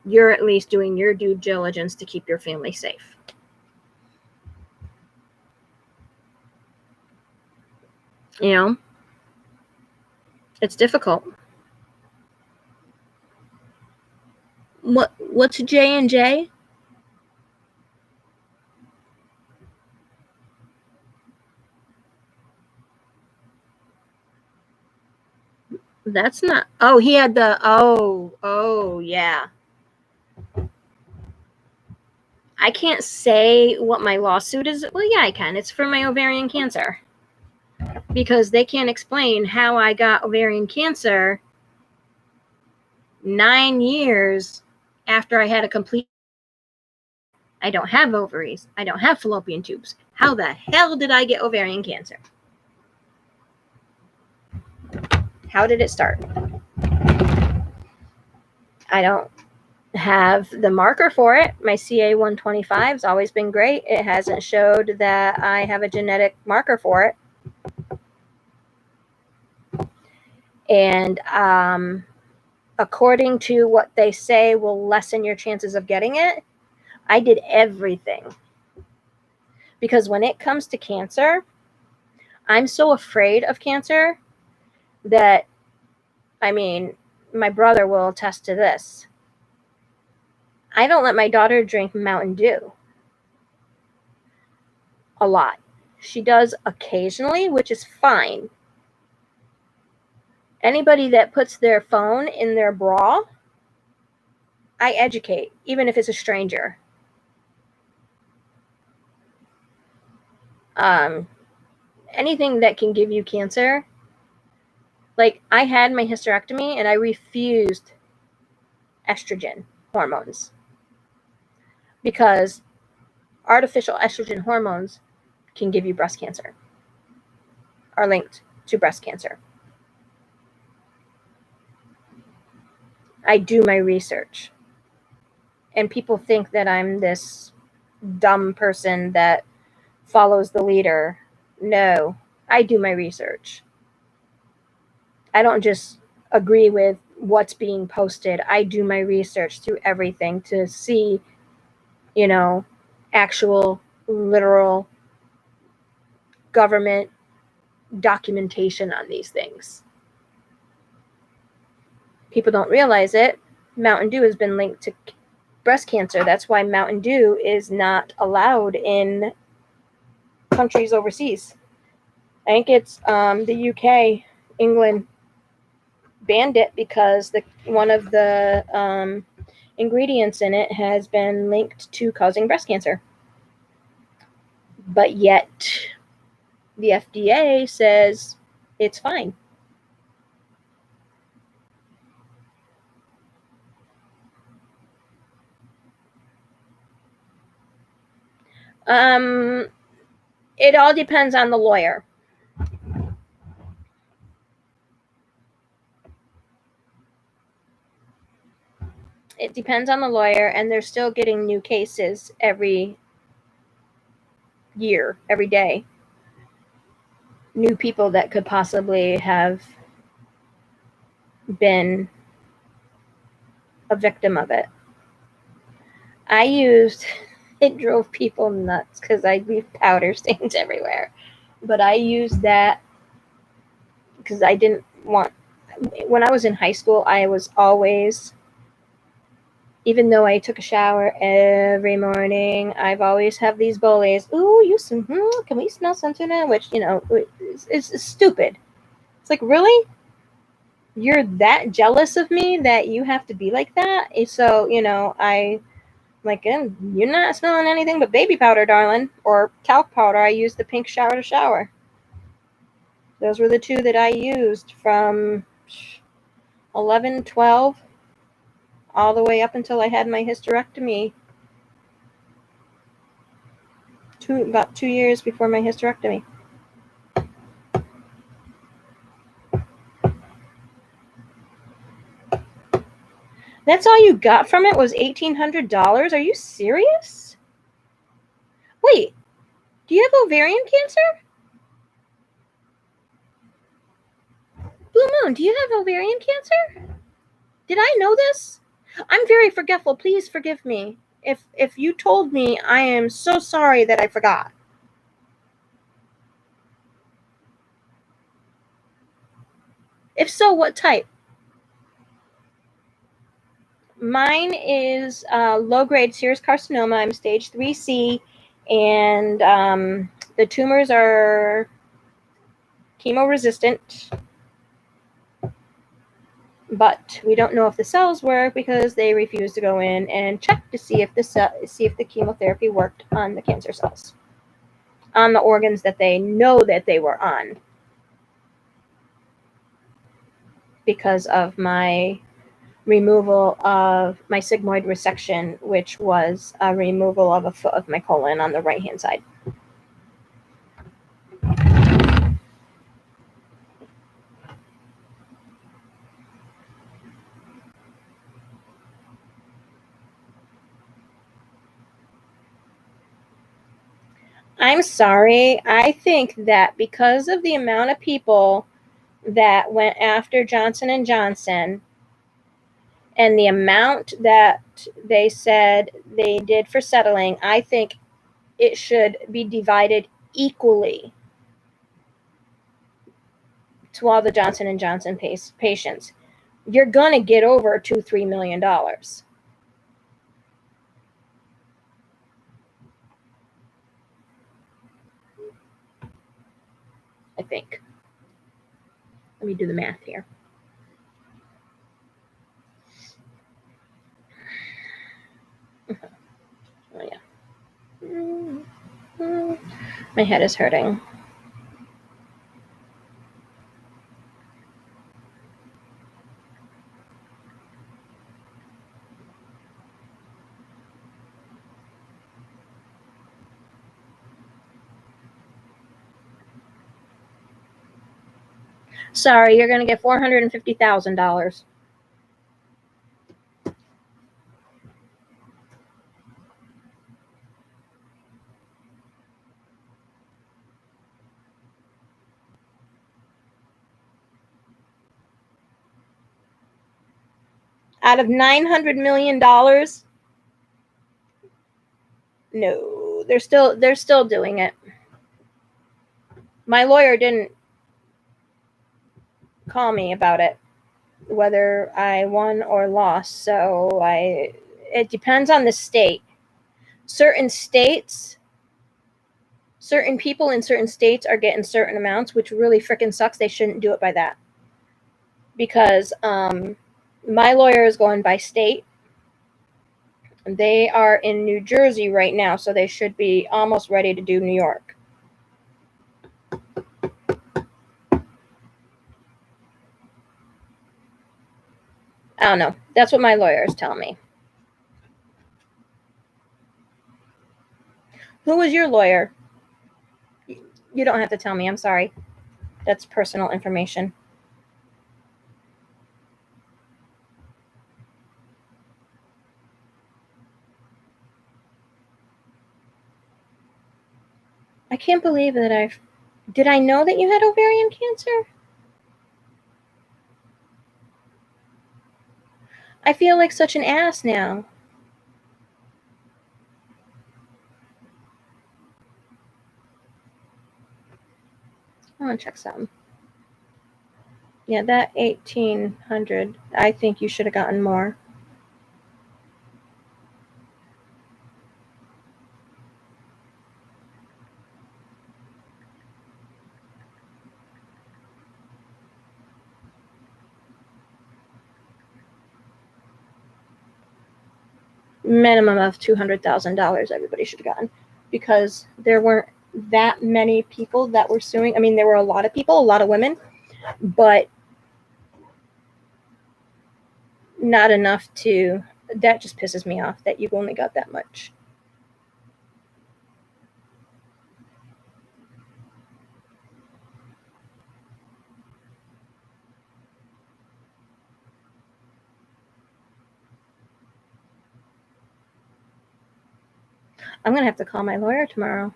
You're at least doing your due diligence to keep your family safe. You know, it's difficult. What's J&J? That's not. Oh, he had the. Oh, yeah. I can't say what my lawsuit is. Well, yeah, I can. It's for my ovarian cancer. Because they can't explain how I got ovarian cancer 9 years after I had a complete. I don't have ovaries. I don't have fallopian tubes. How the hell did I get ovarian cancer? How did it start? I don't have the marker for it. My CA125 has always been great. It hasn't showed that I have a genetic marker for it. And according to what they say will lessen your chances of getting it, I did everything. Because when it comes to cancer, I'm so afraid of cancer that, I mean, my brother will attest to this. I don't let my daughter drink Mountain Dew a lot. She does occasionally, which is fine. Anybody that puts their phone in their bra, I educate, even if it's a stranger. Anything that can give you cancer. Like, I had my hysterectomy and I refused estrogen hormones because artificial estrogen hormones can give you breast cancer, are linked to breast cancer. I do my research. And people think that I'm this dumb person that follows the leader. No, I do my research. I don't just agree with what's being posted. I do my research through everything to see, you know, actual, literal government documentation on these things. People don't realize it. Mountain Dew has been linked to breast cancer. That's why Mountain Dew is not allowed in countries overseas. I think it's the UK, England banned it because one of the ingredients in it has been linked to causing breast cancer. But yet the FDA says it's fine. It all depends on the lawyer. It depends on the lawyer, and they're still getting new cases every year, every day. New people that could possibly have been a victim of it. It drove people nuts because I leave powder stains everywhere. But I used that because I didn't want. When I was in high school, I was always, even though I took a shower every morning, I've always have these bullies. Ooh, can we smell something now? Which, is stupid. It's like, really? You're that jealous of me that you have to be like that? So, like, you're not smelling anything but baby powder, darling, or talc powder. I used the pink shower to shower. Those were the two that I used from 11, 12, all the way up until I had my hysterectomy. About 2 years before my hysterectomy. That's all you got from it was $1,800? Are you serious? Wait, do you have ovarian cancer? Blue Moon, do you have ovarian cancer? Did I know this? I'm very forgetful. Please forgive me. If you told me, I am so sorry that I forgot. If so, what type? Mine is low-grade serous carcinoma. I'm stage 3C, and the tumors are chemo-resistant, but we don't know if the cells work because they refuse to go in and check to see if the chemotherapy worked on the cancer cells, on the organs that they know that they were on, because of my removal of my sigmoid resection, which was a removal of a foot of my colon on the right hand side. I'm sorry. I think that because of the amount of people that went after Johnson & Johnson and the amount that they said they did for settling, I think it should be divided equally to all the Johnson & Johnson patients. You're going to get over $2-3 million. I think. Let me do the math here. Oh, yeah. My head is hurting. Sorry, you're going to get $450,000. Out of $900 million? No, they're still doing it. My lawyer didn't call me about it, whether I won or lost. So it depends on the state. Certain states, certain people in certain states are getting certain amounts, which really freaking sucks. They shouldn't do it by that. Because my lawyer is going by state. They are in New Jersey right now, so they should be almost ready to do New York. I don't know. That's what my lawyer is telling me. Who was your lawyer? You don't have to tell me. I'm sorry. That's personal information. I can't believe that did I know that you had ovarian cancer? I feel like such an ass now. I want to check something. Yeah, that 1,800, I think you should have gotten more. Minimum of $200,000 everybody should have gotten, because there weren't that many people that were suing. I mean, there were a lot of people, a lot of women, but not enough to, that just pisses me off that you've only got that much. I'm going to have to call my lawyer tomorrow.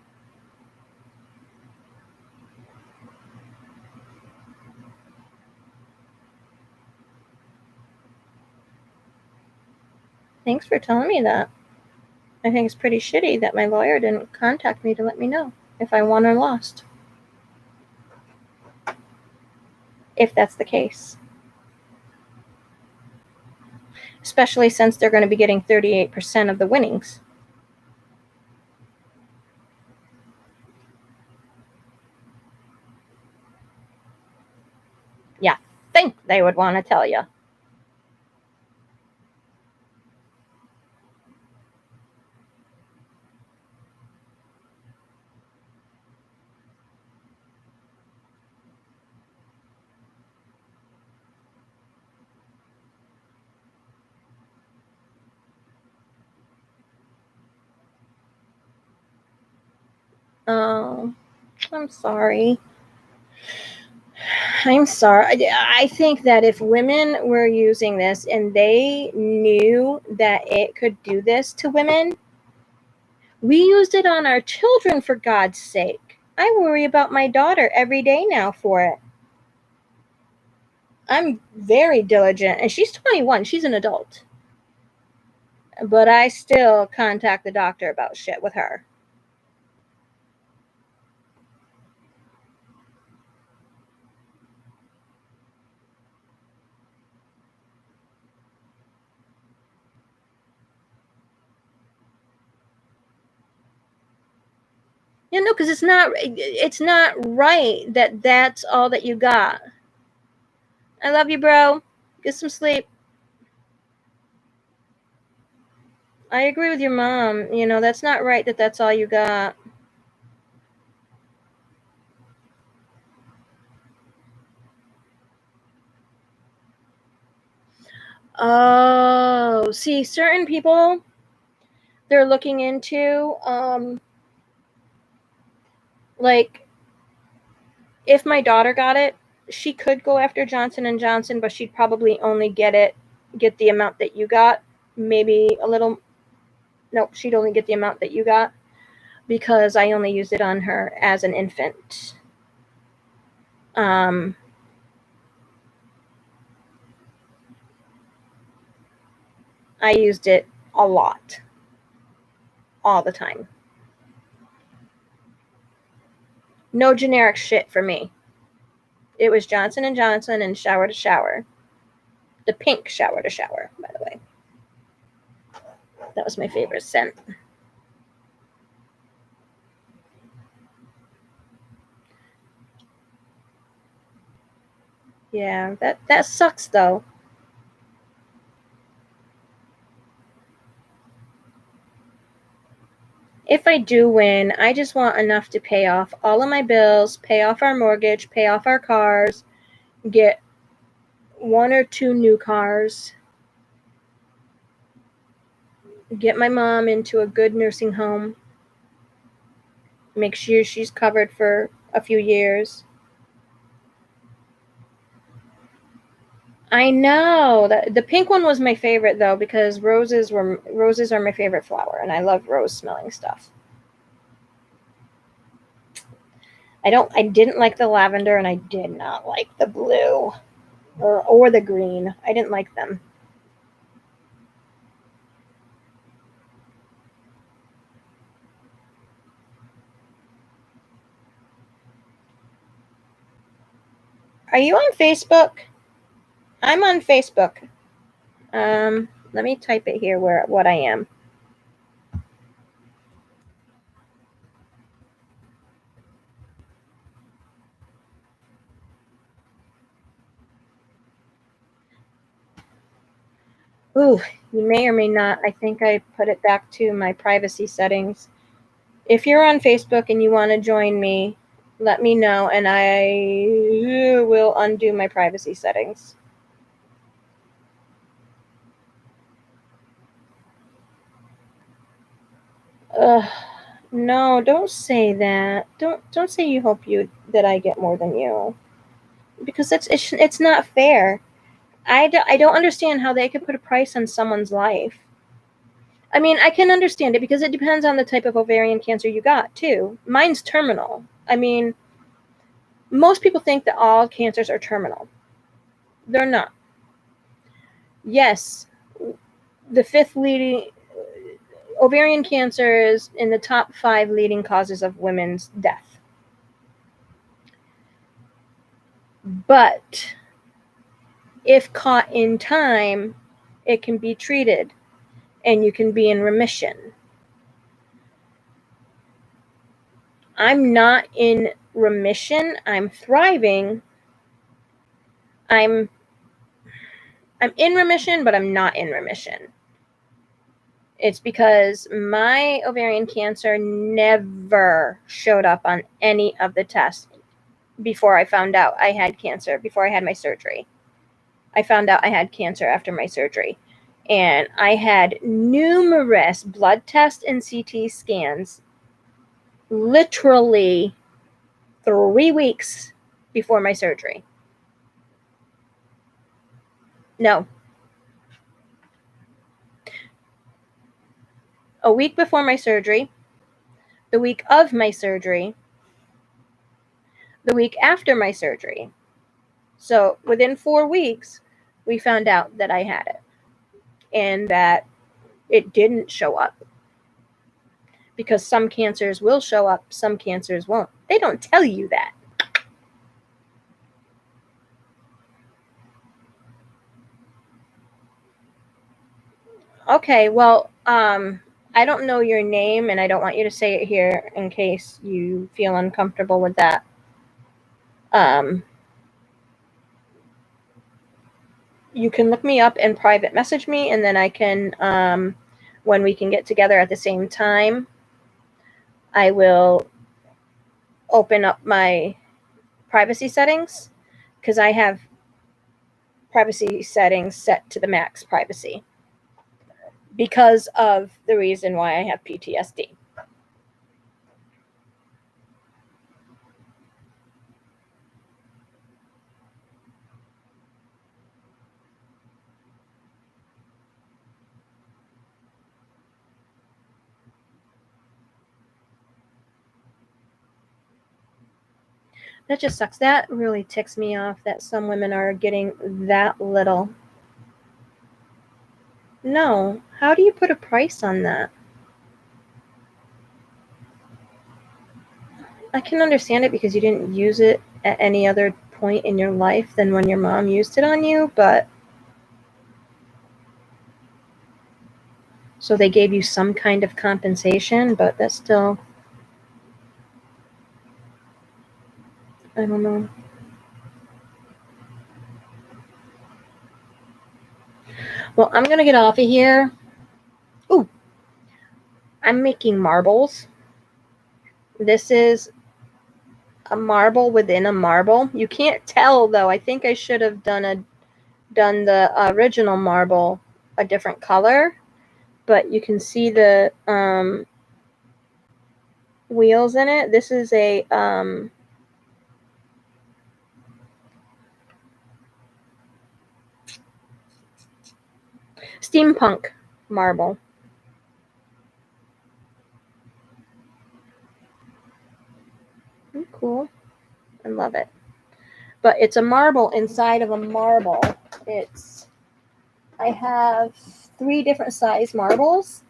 Thanks for telling me that. I think it's pretty shitty that my lawyer didn't contact me to let me know if I won or lost. If that's the case. Especially since they're going to be getting 38% of the winnings. Yeah, think they would want to tell you. Oh, I'm sorry. I'm sorry. I think that if women were using this and they knew that it could do this to women, we used it on our children, for God's sake. I worry about my daughter every day now for it. I'm very diligent, and she's 21. She's an adult. But I still contact the doctor about shit with her. Yeah, no, because it's not right that that's all that you got. I love you, bro. Get some sleep. I agree with your mom. You know, that's not right that that's all you got. Oh, see, certain people, they're looking into, like, if my daughter got it, she could go after Johnson & Johnson, but she'd probably only get the amount that you got. Maybe a little, no, she'd only get the amount that you got, because I only used it on her as an infant. I used it a lot, all the time. No generic shit for me. It was Johnson & Johnson and Shower to Shower. The pink Shower to Shower, by the way. That was my favorite scent. Yeah, that sucks though. If I do win, I just want enough to pay off all of my bills, pay off our mortgage, pay off our cars, get 1 or 2 new cars, get my mom into a good nursing home, make sure she's covered for a few years. I know that the pink one was my favorite though, because roses are my favorite flower, and I love rose smelling stuff. I didn't like the lavender, and I did not like the blue or the green. I didn't like them. Are you on Facebook? I'm on Facebook. Let me type it here what I am. Ooh, you may or may not. I think I put it back to my privacy settings. If you're on Facebook and you want to join me, let me know and I will undo my privacy settings. No, don't say that. Don't say you hope that I get more than you, because it's not fair. I don't understand how they could put a price on someone's life. I mean, I can understand it because it depends on the type of ovarian cancer you got too. Mine's terminal. I mean, most people think that all cancers are terminal. They're not. Yes, the fifth leading ovarian cancer is in the top 5 leading causes of women's death. But if caught in time, it can be treated and you can be in remission. I'm not in remission. I'm thriving. I'm in remission, but I'm not in remission. It's because my ovarian cancer never showed up on any of the tests before I found out I had cancer, before I had my surgery. I found out I had cancer after my surgery. And I had numerous blood tests and CT scans literally 3 weeks before my surgery. No. A week before my surgery, the week of my surgery, the week after my surgery. So within 4 weeks, we found out that I had it and that it didn't show up. Because some cancers will show up, some cancers won't. They don't tell you that. Okay, well, I don't know your name, and I don't want you to say it here in case you feel uncomfortable with that. You can look me up and private message me, and then I can, when we can get together at the same time, I will open up my privacy settings, because I have privacy settings set to the max privacy because of the reason why I have PTSD. That just sucks. That really ticks me off that some women are getting that little. No. How do you put a price on that? I can understand it because you didn't use it at any other point in your life than when your mom used it on you, but so they gave you some kind of compensation, but that's still, I don't know. Well, I'm going to get off of here. Ooh, I'm making marbles. This is a marble within a marble. You can't tell, though. I think I should have done the original marble a different color, but you can see the wheels in it. This is a steampunk marble. Cool. I love it. But it's a marble inside of a marble. I have 3 different size marbles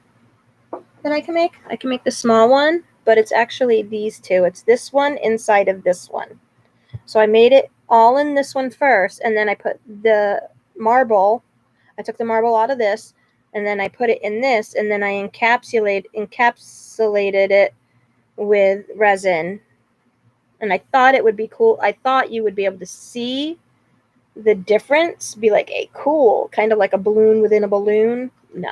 that I can make. I can make the small one, but it's actually these 2. It's this one inside of this one. So I made it all in this one first, and then I put the marble. I took the marble out of this, and then I put it in this, and then I encapsulated it with resin. And I thought it would be cool. I thought you would be able to see the difference, be like a cool, kind of like a balloon within a balloon. No.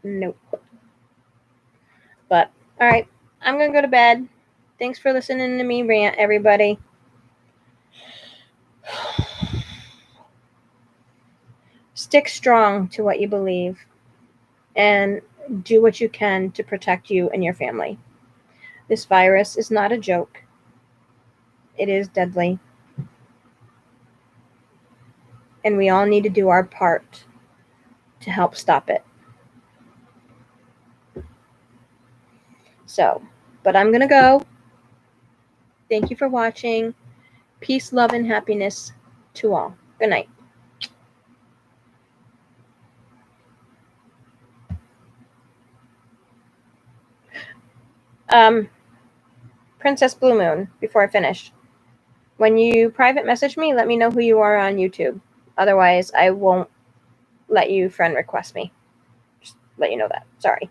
Nope. But, all right, I'm going to go to bed. Thanks for listening to me rant, everybody. Stick strong to what you believe and do what you can to protect you and your family. This virus is not a joke. It is deadly. And we all need to do our part to help stop it. So, but I'm going to go. Thank you for watching. Peace, love, and happiness to all. Good night. Princess Blue Moon, before I finish. When you private message me, let me know who you are on YouTube. Otherwise, I won't let you friend request me. Just let you know that. Sorry.